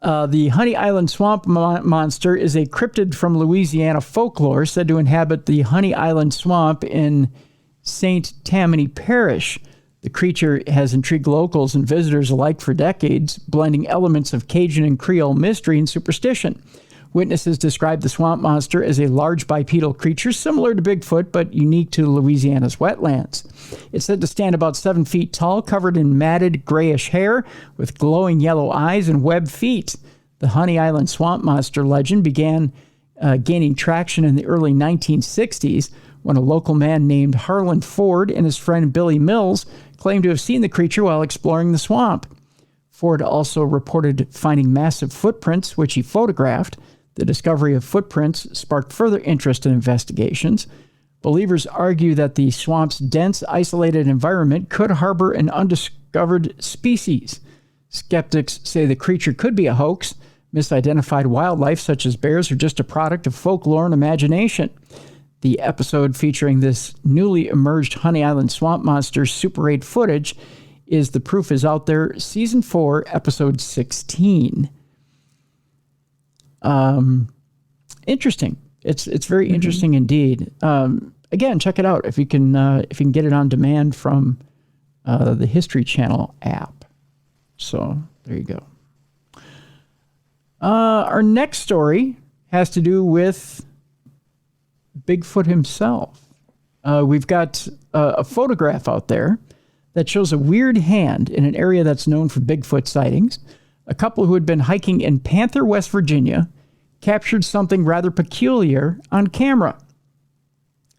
The Honey Island Swamp Monster is a cryptid from Louisiana folklore said to inhabit the Honey Island Swamp in St. Tammany Parish. The creature has intrigued locals and visitors alike for decades, blending elements of Cajun and Creole mystery and superstition. Witnesses describe the swamp monster as a large bipedal creature similar to Bigfoot, but unique to Louisiana's wetlands. It's said to stand about 7 feet tall, covered in matted grayish hair, with glowing yellow eyes and webbed feet. The Honey Island swamp monster legend began gaining traction in the early 1960s when a local man named Harlan Ford and his friend Billy Mills claimed to have seen the creature while exploring the swamp. Ford also reported finding massive footprints, which he photographed. The discovery of footprints sparked further interest in investigations. Believers argue that the swamp's dense, isolated environment could harbor an undiscovered species. Skeptics say the creature could be a hoax. Misidentified wildlife, such as bears, are just a product of folklore and imagination. The episode featuring this newly emerged Honey Island swamp monster Super 8 footage is The Proof Is Out There, Season 4, Episode 16. Interesting. It's very interesting indeed. Again, check it out if you can get it on demand from the History Channel app. So there you go. Our next story has to do with Bigfoot himself. We've got a photograph out there that shows a weird hand in an area that's known for Bigfoot sightings. A couple who had been hiking in Panther, West Virginia, captured something rather peculiar on camera.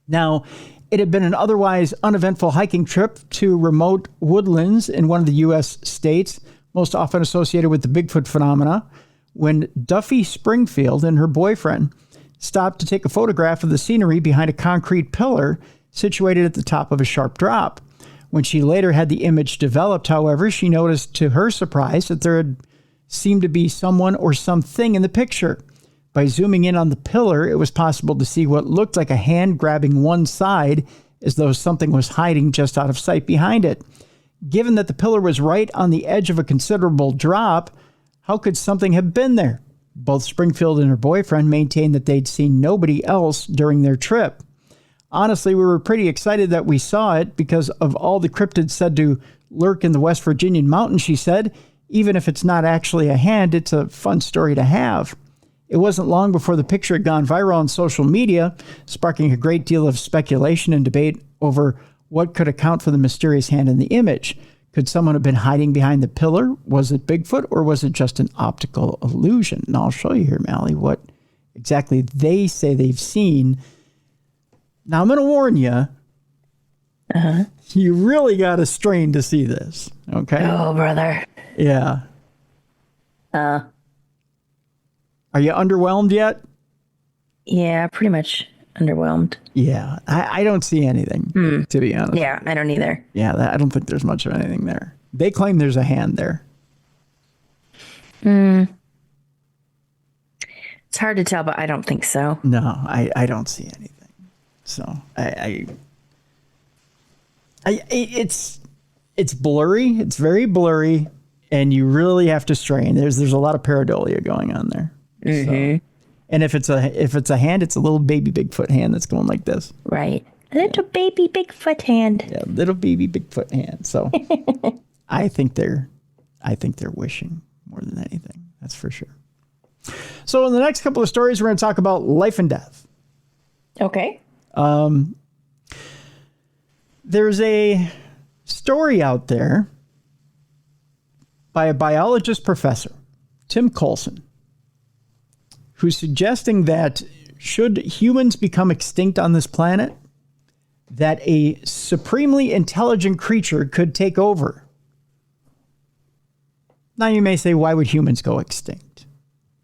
Now, it had been an otherwise uneventful hiking trip to remote woodlands in one of the U.S. states, most often associated with the Bigfoot phenomena, when Duffy Springfield and her boyfriend stopped to take a photograph of the scenery behind a concrete pillar situated at the top of a sharp drop. When she later had the image developed, however, she noticed to her surprise that there had seemed to be someone or something in the picture. By zooming in on the pillar, it was possible to see what looked like a hand grabbing one side as though something was hiding just out of sight behind it. Given that the pillar was right on the edge of a considerable drop, how could something have been there? Both Springfield and her boyfriend maintained that they'd seen nobody else during their trip. Honestly, we were pretty excited that we saw it because of all the cryptids said to lurk in the West Virginian mountains, she said. Even if it's not actually a hand, it's a fun story to have. It wasn't long before the picture had gone viral on social media, sparking a great deal of speculation and debate over what could account for the mysterious hand in the image. Could someone have been hiding behind the pillar? Was it Bigfoot, or was it just an optical illusion? And I'll show you here, Mallie, what exactly they say they've seen. Now, I'm going to warn you. You really got to strain to see this, okay? Oh, brother. Yeah. Are you underwhelmed yet? Yeah, pretty much underwhelmed. Yeah, I don't see anything, to be honest. Yeah, I don't either. Yeah, I don't think there's much of anything there. They claim there's a hand there. It's hard to tell, but I don't think so. No, I don't see anything. So it's blurry. It's very blurry, and you really have to strain. There's a lot of pareidolia going on there. So, and if it's a hand, it's a little baby Bigfoot hand that's going like this. Right. A little baby Bigfoot hand. Yeah, little baby Bigfoot hand. So I think they're wishing more than anything. That's for sure. So in the next couple of stories, we're going to talk about life and death. Okay. There's a story out there by a biologist professor, Tim Coulson, who's suggesting that should humans become extinct on this planet, that a supremely intelligent creature could take over. Now you may say, why would humans go extinct?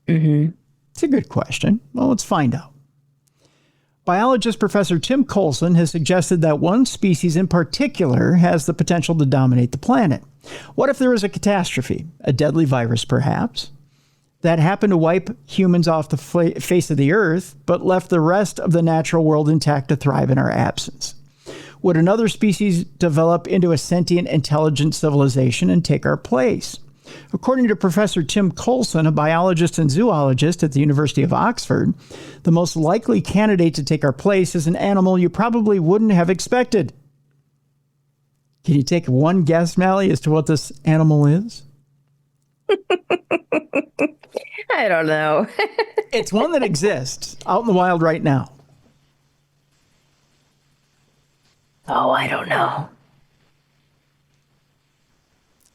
It's a good question. Well, let's find out. Biologist Professor Tim Coulson has suggested that one species in particular has the potential to dominate the planet. What if there was a catastrophe, a deadly virus perhaps, that happened to wipe humans off the face of the earth, but left the rest of the natural world intact to thrive in our absence? Would another species develop into a sentient, intelligent civilization and take our place? According to Professor Tim Coulson, a biologist and zoologist at the University of Oxford, the most likely candidate to take our place is an animal you probably wouldn't have expected. Can you take one guess, Mallie, as to what this animal is? I don't know. It's one that exists out in the wild right now. Oh, I don't know.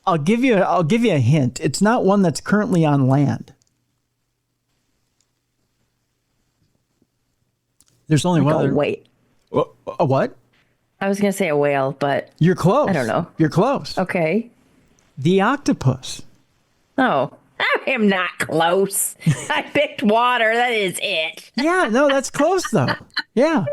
I'll give you a hint. It's not one that's currently on land. There's only Like one. a whale. A what? I was going to say a whale, but You're close. I don't know. You're close. Okay. The octopus. Oh, I am not close. I picked water. That is it. Yeah, no, that's close though. Yeah.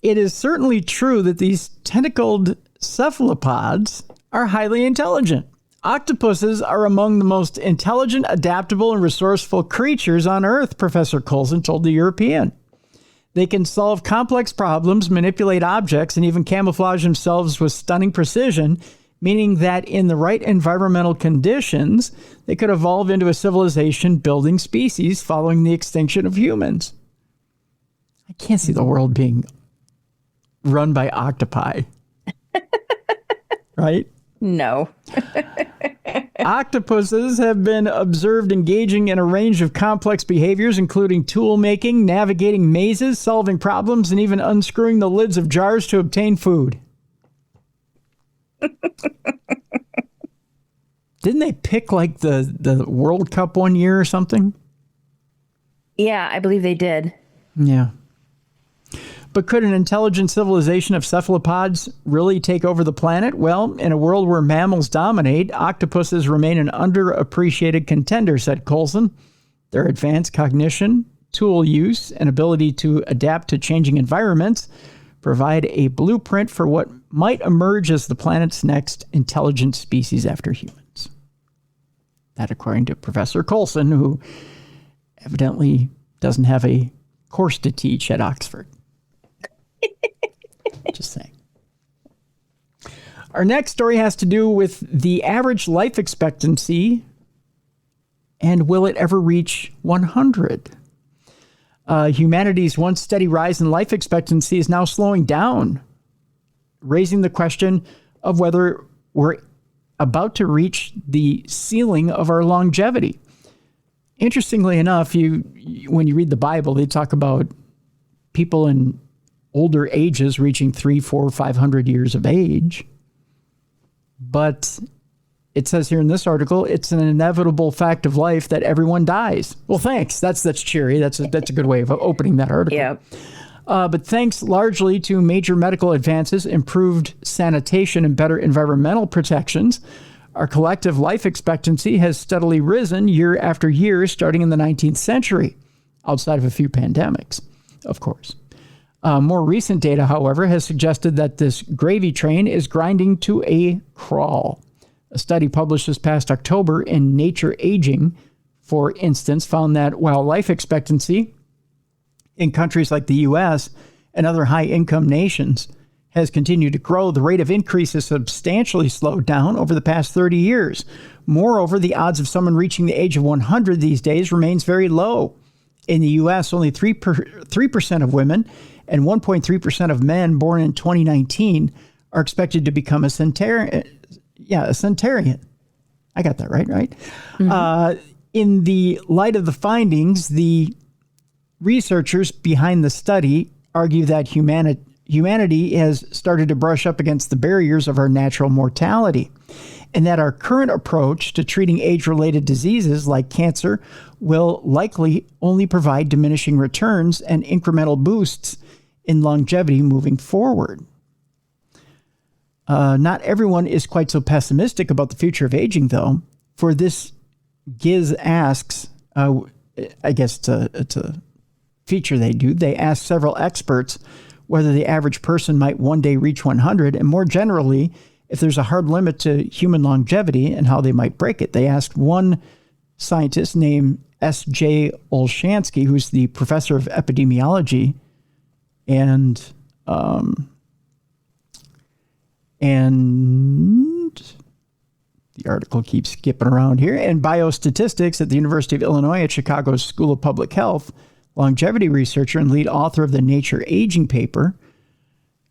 It is certainly true that these tentacled cephalopods are highly intelligent. Octopuses are among the most intelligent, adaptable, and resourceful creatures on Earth, Professor Coulson told the European. They can solve complex problems, manipulate objects, and even camouflage themselves with stunning precision, meaning that in the right environmental conditions, they could evolve into a civilization-building species following the extinction of humans. I can't see the world being run by octopi. Right? No. Octopuses have been observed engaging in a range of complex behaviors, including tool making, navigating mazes, solving problems, and even unscrewing the lids of jars to obtain food. Didn't they pick like the World Cup one year or something? Yeah, I believe they did. Yeah. But could an intelligent civilization of cephalopods really take over the planet? Well, in a world where mammals dominate, octopuses remain an underappreciated contender, said Coulson. Their advanced cognition, tool use, and ability to adapt to changing environments provide a blueprint for what might emerge as the planet's next intelligent species after humans. That according to Professor Coulson, who evidently doesn't have a course to teach at Oxford. Just saying. Our next story has to do with the average life expectancy and will it ever reach 100? Humanity's once steady rise in life expectancy is now slowing down, raising the question of whether we're about to reach the ceiling of our longevity. Interestingly enough, when you read the Bible, they talk about people in older ages reaching 300, 400, 500 years of age. But it says here in this article, it's an inevitable fact of life that everyone dies. Well, thanks. That's cheery. That's a good way of opening that article. Yep. But thanks largely to major medical advances, improved sanitation, and better environmental protections, our collective life expectancy has steadily risen year after year, starting in the 19th century, outside of a few pandemics, of course. More recent data, however, has suggested that this gravy train is grinding to a crawl. A study published this past October in Nature Aging, for instance, found that while life expectancy in countries like the U.S. and other high-income nations has continued to grow, the rate of increase has substantially slowed down over the past 30 years. Moreover, the odds of someone reaching the age of 100 these days remains very low. In the U.S., only 3% of women and 1.3% of men born in 2019 are expected to become a centenarian. A centenarian. I got that right? Mm-hmm. In the light of the findings, the researchers behind the study argue that humanity has started to brush up against the barriers of our natural mortality, and that our current approach to treating age-related diseases like cancer will likely only provide diminishing returns and incremental boosts in longevity moving forward. Not everyone is quite so pessimistic about the future of aging, though. For this, Giz asks, I guess it's a feature they do, they ask several experts whether the average person might one day reach 100, and more generally, if there's a hard limit to human longevity and how they might break it. They asked one scientist named S.J. Olshansky, who's the professor of epidemiology and the article keeps skipping around here, and biostatistics at the University of Illinois at Chicago's School of Public Health, longevity researcher and lead author of the Nature Aging paper.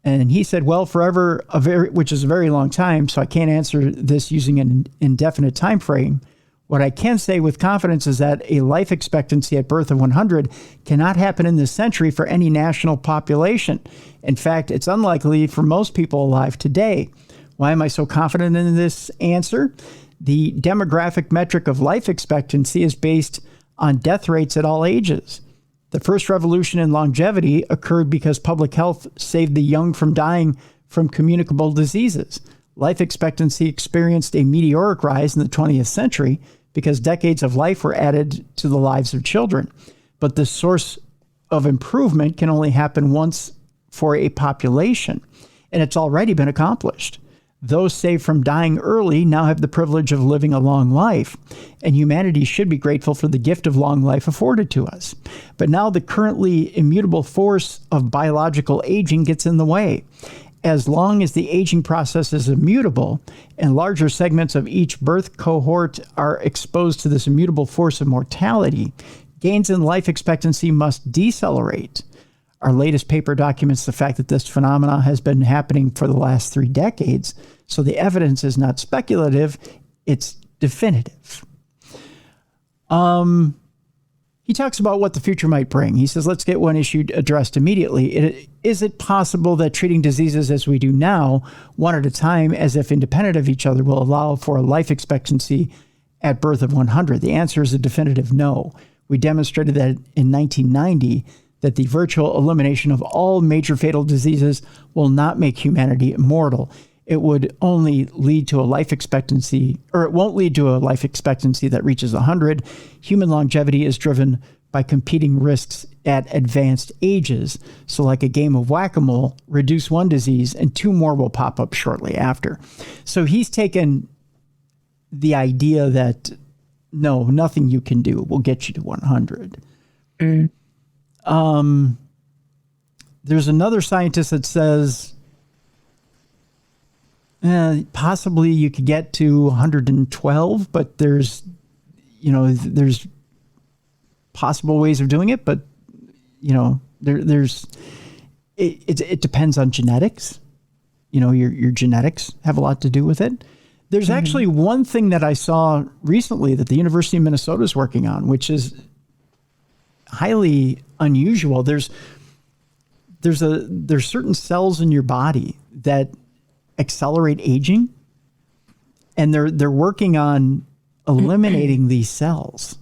And he said, well, forever, which is a very long time, so I can't answer this using an indefinite time frame. What I can say with confidence is that a life expectancy at birth of 100 cannot happen in this century for any national population. In fact, it's unlikely for most people alive today. Why am I so confident in this answer? The demographic metric of life expectancy is based on death rates at all ages. The first revolution in longevity occurred because public health saved the young from dying from communicable diseases. Life expectancy experienced a meteoric rise in the 20th century because decades of life were added to the lives of children. But the source of improvement can only happen once for a population, and it's already been accomplished. Those saved from dying early now have the privilege of living a long life, and humanity should be grateful for the gift of long life afforded to us. But now the currently immutable force of biological aging gets in the way. As long as the aging process is immutable and larger segments of each birth cohort are exposed to this immutable force of mortality, gains in life expectancy must decelerate. Our latest paper documents the fact that this phenomenon has been happening for the last 3 decades, so the evidence is not speculative, it's definitive. He talks about what the future might bring. He says, let's get one issue addressed immediately. Is it possible that treating diseases as we do now, one at a time, as if independent of each other, will allow for a life expectancy at birth of 100? The answer is a definitive no. We demonstrated that in 1990 that the virtual elimination of all major fatal diseases will not make humanity immortal. It would only lead to a life expectancy, or it won't lead to a life expectancy that reaches 100. Human longevity is driven by competing risks at advanced ages. So like a game of whack-a-mole, reduce one disease and 2 more will pop up shortly after. So he's taken the idea that no, nothing you can do will get you to 100. Mm. There's another scientist that says possibly you could get to 112, but there's possible ways of doing it, but it depends on genetics. Your genetics have a lot to do with it. There's actually one thing that I saw recently that the University of Minnesota is working on, which is highly unusual. There's certain cells in your body that accelerate aging, and they're working on eliminating these cells.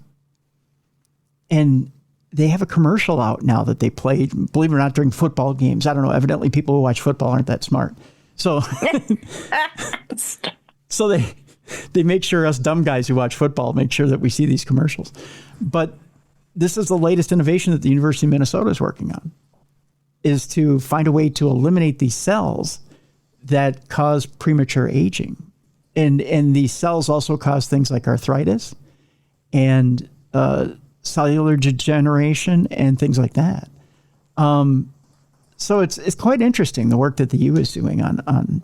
And they have a commercial out now that they played, believe it or not, during football games. I don't know. Evidently, people who watch football aren't that smart. So, so they make sure us dumb guys who watch football make sure that we see these commercials. But this is the latest innovation that the University of Minnesota is working on, is to find a way to eliminate these cells that cause premature aging. And these cells also cause things like arthritis and cellular degeneration and things like that. So it's quite interesting, the work that the U is doing on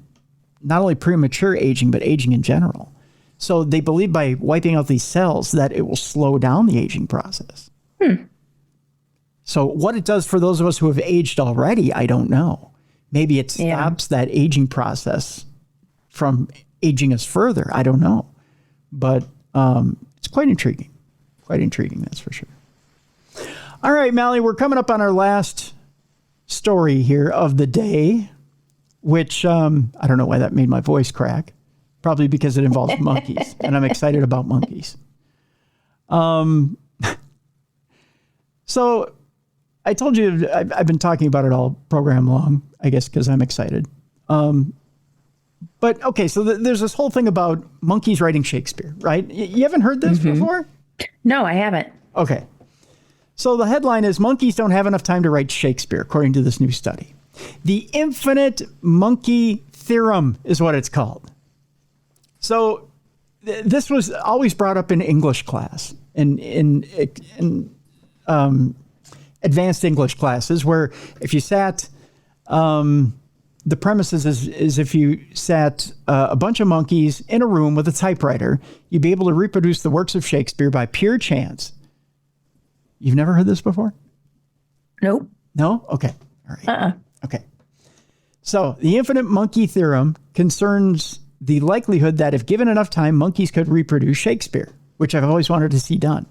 not only premature aging, but aging in general. So they believe by wiping out these cells that it will slow down the aging process. So what it does for those of us who have aged already, I don't know. Maybe it stops that aging process from aging us further. I don't know. But it's quite intriguing. Quite intriguing, that's for sure. All right, Mallie, we're coming up on our last story here of the day, which I don't know why that made my voice crack. Probably because it involves monkeys, and I'm excited about monkeys. So I told you I've been talking about it all program long, I guess, because I'm excited. But okay, so there's this whole thing about monkeys writing Shakespeare, right? You haven't heard this before? No, I haven't. Okay. So the headline is Monkeys Don't Have Enough Time to Write Shakespeare, according to this new study. The infinite monkey theorem is what it's called. So this was always brought up in English class, in advanced English classes, where if you sat, the premises is if you sat a bunch of monkeys in a room with a typewriter, you'd be able to reproduce the works of Shakespeare by pure chance. You've never heard this before? Nope. No? Okay. All right. Okay. So the infinite monkey theorem concerns the likelihood that if given enough time, monkeys could reproduce Shakespeare, which I've always wanted to see done.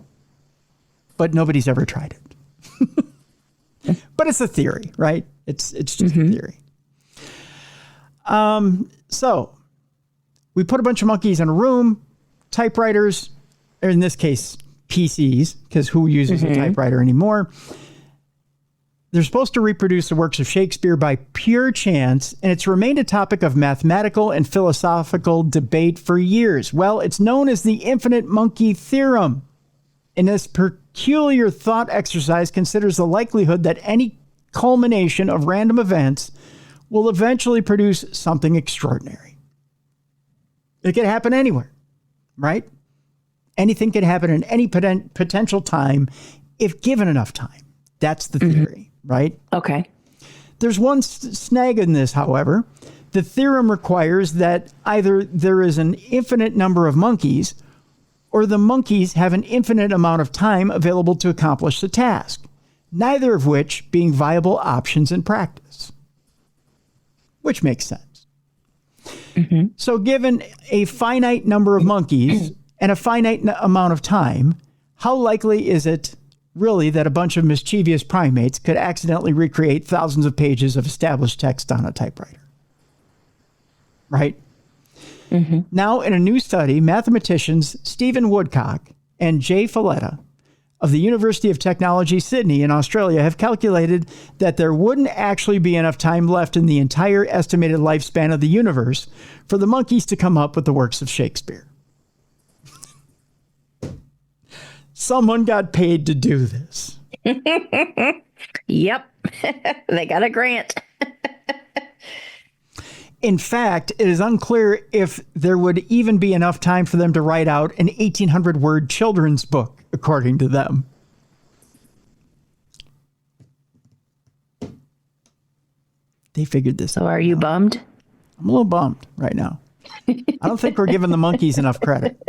But nobody's ever tried it. But it's a theory, right? It's just a theory. So we put a bunch of monkeys in a room, typewriters, or in this case, PCs, because who uses a typewriter anymore? They're supposed to reproduce the works of Shakespeare by pure chance, and it's remained a topic of mathematical and philosophical debate for years. Well, it's known as the infinite monkey theorem. And this peculiar thought exercise considers the likelihood that any culmination of random events will eventually produce something extraordinary. It could happen anywhere, right? Anything could happen in any potential time if given enough time. That's the theory, right? Okay. There's one snag in this, however. The theorem requires that either there is an infinite number of monkeys or the monkeys have an infinite amount of time available to accomplish the task, neither of which being viable options in practice. Which makes sense. So given a finite number of monkeys and a finite amount of time, how likely is it really that a bunch of mischievous primates could accidentally recreate thousands of pages of established text on a typewriter? Right? Now, in a new study, mathematicians Stephen Woodcock and Jay Folletta of the University of Technology, Sydney in Australia have calculated that there wouldn't actually be enough time left in the entire estimated lifespan of the universe for the monkeys to come up with the works of Shakespeare. Someone got paid to do this. Yep. They got a grant. In fact, it is unclear if there would even be enough time for them to write out an 1,800-word children's book, according to them. They figured this out. So are you bummed? I'm a little bummed right now. I don't think we're giving the monkeys enough credit.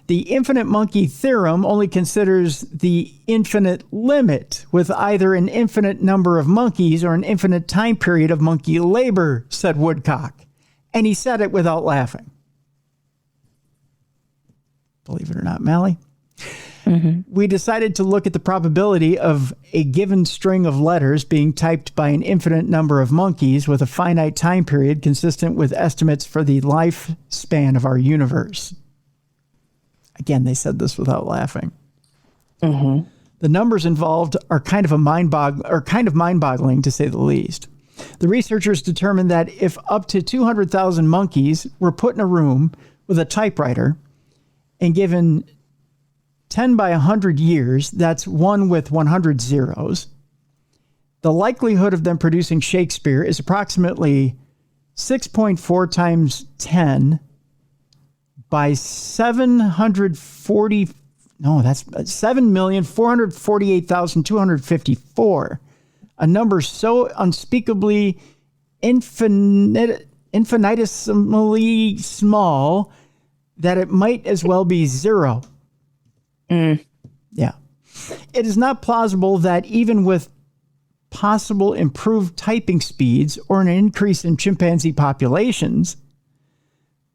The infinite monkey theorem only considers the infinite limit with either an infinite number of monkeys or an infinite time period of monkey labor, said Woodcock, And he said it without laughing. Believe it or not, Mallie. We decided to look at the probability of a given string of letters being typed by an infinite number of monkeys with a finite time period consistent with estimates for the lifespan of our universe. Again, they said this without laughing. The numbers involved are kind of mind-boggling, to say the least. The researchers determined that if up to 200,000 monkeys were put in a room with a typewriter and given 10 by 100 years, that's 1 with 100 zeros, the likelihood of them producing Shakespeare is approximately 6.4 times 10 by 7,448,254. A number so unspeakably infinitesimally small that it might as well be zero. Yeah. It is not plausible that even with possible improved typing speeds or an increase in chimpanzee populations,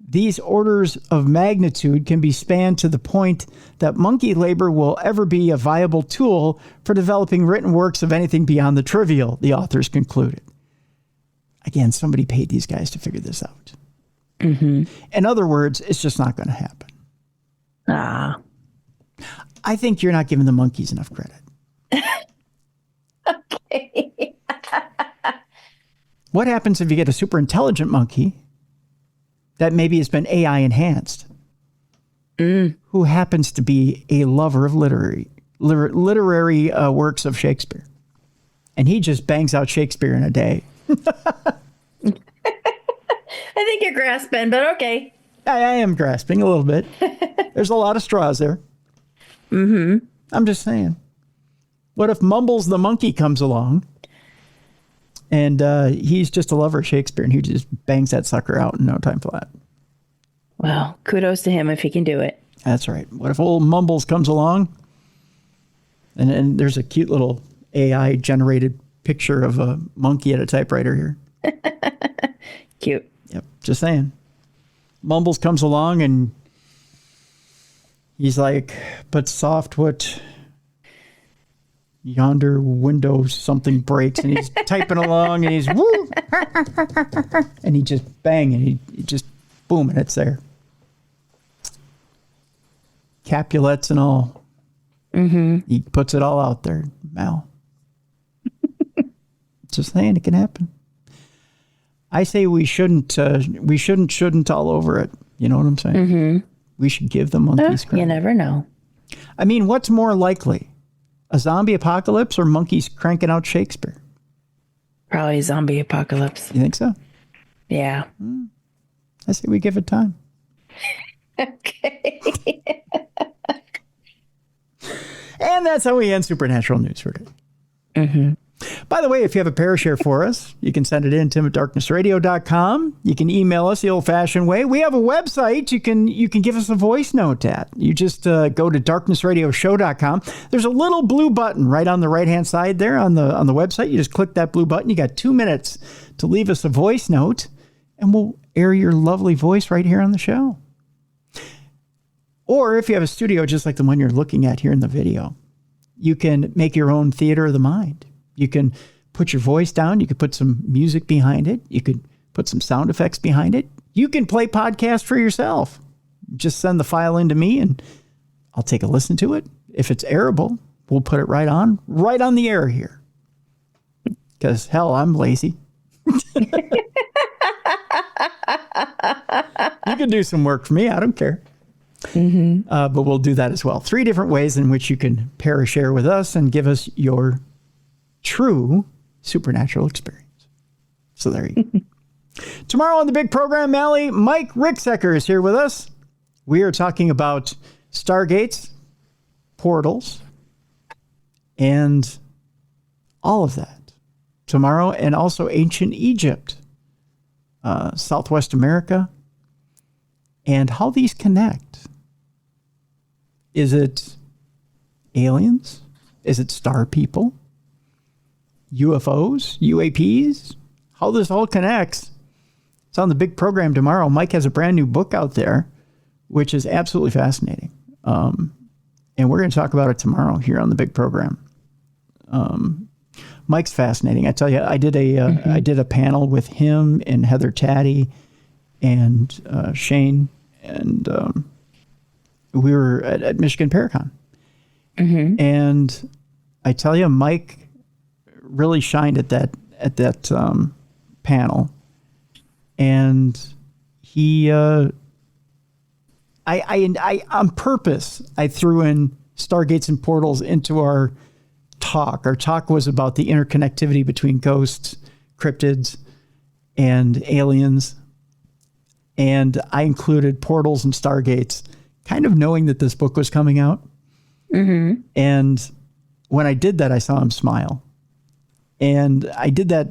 these orders of magnitude can be spanned to the point that monkey labor will ever be a viable tool for developing written works of anything beyond the trivial, the authors concluded. Again, somebody paid these guys to figure this out. In other words, it's just not going to happen. I think you're not giving the monkeys enough credit. Okay. What happens if you get a super intelligent monkey that maybe has been AI enhanced, who happens to be a lover of literary works of Shakespeare? And he just bangs out Shakespeare in a day. I think you're grasping, but okay. I am grasping a little bit. There's a lot of straws there. I'm just saying. What if Mumbles the monkey comes along and he's just a lover of Shakespeare and he just bangs that sucker out in no time flat? Well, kudos to him if he can do it. That's right. What if old Mumbles comes along and there's a cute little AI generated picture of a monkey at a typewriter here? Cute. Yep. Just saying. Mumbles comes along and he's like, but soft, what yonder window something breaks, and he's typing along and he's woo, and he just bang, and he just boom, and it's there. Capulets and all. He puts it all out there, Mal. Just saying, it can happen. I say we shouldn't all over it. You know what I'm saying? We should give the monkeys credit. You never know. I mean, what's more likely? A zombie apocalypse or monkeys cranking out Shakespeare? Probably a zombie apocalypse. You think so? Yeah. I say we give it time. Okay. And that's how we end Supernatural News for today. By the way, if you have a Parashare for us, you can send it in, tim@darknessradio.com. You can email us the old-fashioned way. We have a website you can give us a voice note at. You just go to darknessradioshow.com. There's a little blue button right on the right-hand side there on the website. You just click that blue button. You got 2 minutes to leave us a voice note, and we'll air your lovely voice right here on the show. Or if you have a studio just like the one you're looking at here in the video, you can make your own theater of the mind. You can put your voice down. You could put some music behind it. You could put some sound effects behind it. You can play podcast for yourself. Just send the file in to me and I'll take a listen to it. If it's airable, we'll put it right on the air here. Because hell, I'm lazy. You can do some work for me. I don't care. But we'll do that as well. 3 different ways in which you can Parashare with us and give us your true supernatural experience. So there you go. Tomorrow on the big program, Mallie, Mike Ricksecker is here with us. We are talking about stargates, portals, and all of that tomorrow, and also ancient Egypt, Southwest America, and how these connect. Is it aliens? Is it star people? UFOs, UAPs, how this all connects, It's on the big program tomorrow. Mike has a brand new book out there, which is absolutely fascinating. And we're going to talk about it tomorrow here on the big program. Mike's fascinating. I tell you, I did a panel with him and Heather Taddy and Shane, and we were at Michigan Paracon. And I tell you, Mike really shined at that panel, and he I on purpose I threw in Stargates and portals into our talk. Our talk was about the interconnectivity between ghosts, cryptids, and aliens. And I included portals and stargates, kind of knowing that this book was coming out. And when I did that, I saw him smile. And I did that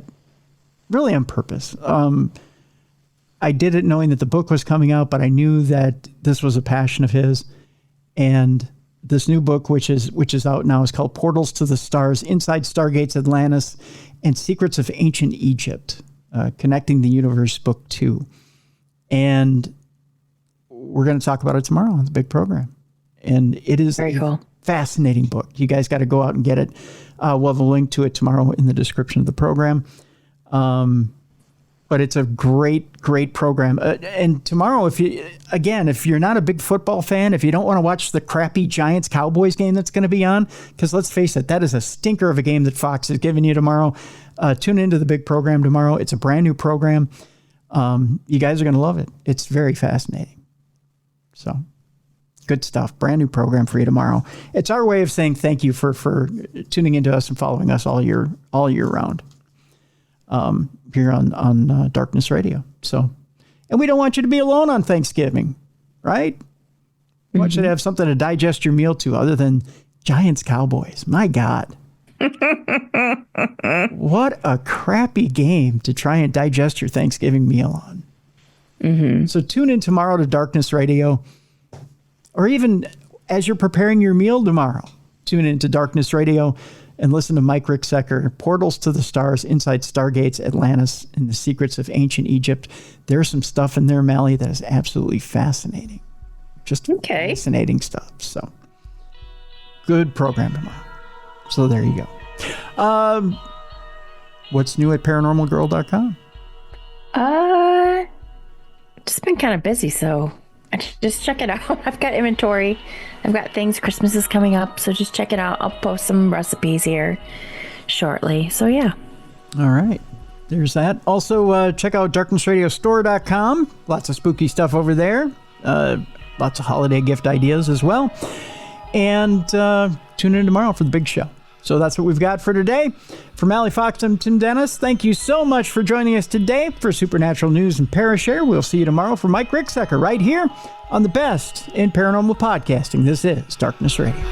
really on purpose. I did it knowing that the book was coming out, but I knew that this was a passion of his. And this new book, which is out now, is called Portals to the Stars, Inside Stargates Atlantis and Secrets of Ancient Egypt, Connecting the Universe, Book 2. And we're going to talk about it tomorrow on the big program. And it is very cool. Fascinating book. You guys got to go out and get it. We'll have a link to it tomorrow in the description of the program. But it's a great, great program. And tomorrow, if you're not a big football fan, if you don't want to watch the crappy Giants-Cowboys game that's going to be on, because let's face it, that is a stinker of a game that Fox is giving you tomorrow. Tune into the big program tomorrow. It's a brand new program. You guys are going to love it. It's very fascinating. So good stuff. Brand new program for you tomorrow. It's our way of saying thank you for tuning into us and following us all year round. Here on Darkness Radio. So, and we don't want you to be alone on Thanksgiving, right? We want you to have something to digest your meal to other than Giants Cowboys. My God. What a crappy game to try and digest your Thanksgiving meal on. So tune in tomorrow to Darkness Radio, or even as you're preparing your meal tomorrow, tune into Darkness Radio and listen to Mike Ricksecker, Portals to the Stars, Inside Stargates, Atlantis, and the Secrets of Ancient Egypt. There's some stuff in there, Mallie, that is absolutely fascinating. Just fascinating stuff. So, good program tomorrow. So there you go. What's new at paranormalgirl.com? Just been kind of busy, so just check it out. I've got inventory. I've got things. Christmas is coming up, so just check it out. I'll post some recipes here shortly. So yeah. All right. There's that. Also, check out darknessradiostore.com. Lots of spooky stuff over there. Lots of holiday gift ideas as well. And tune in tomorrow for the big show. So that's what we've got for today. For Mallie Fox, I'm Tim Dennis. Thank you so much for joining us today for Supernatural News and Parashare. We'll see you tomorrow for Mike Ricksecker right here on the best in paranormal podcasting. This is Darkness Radio.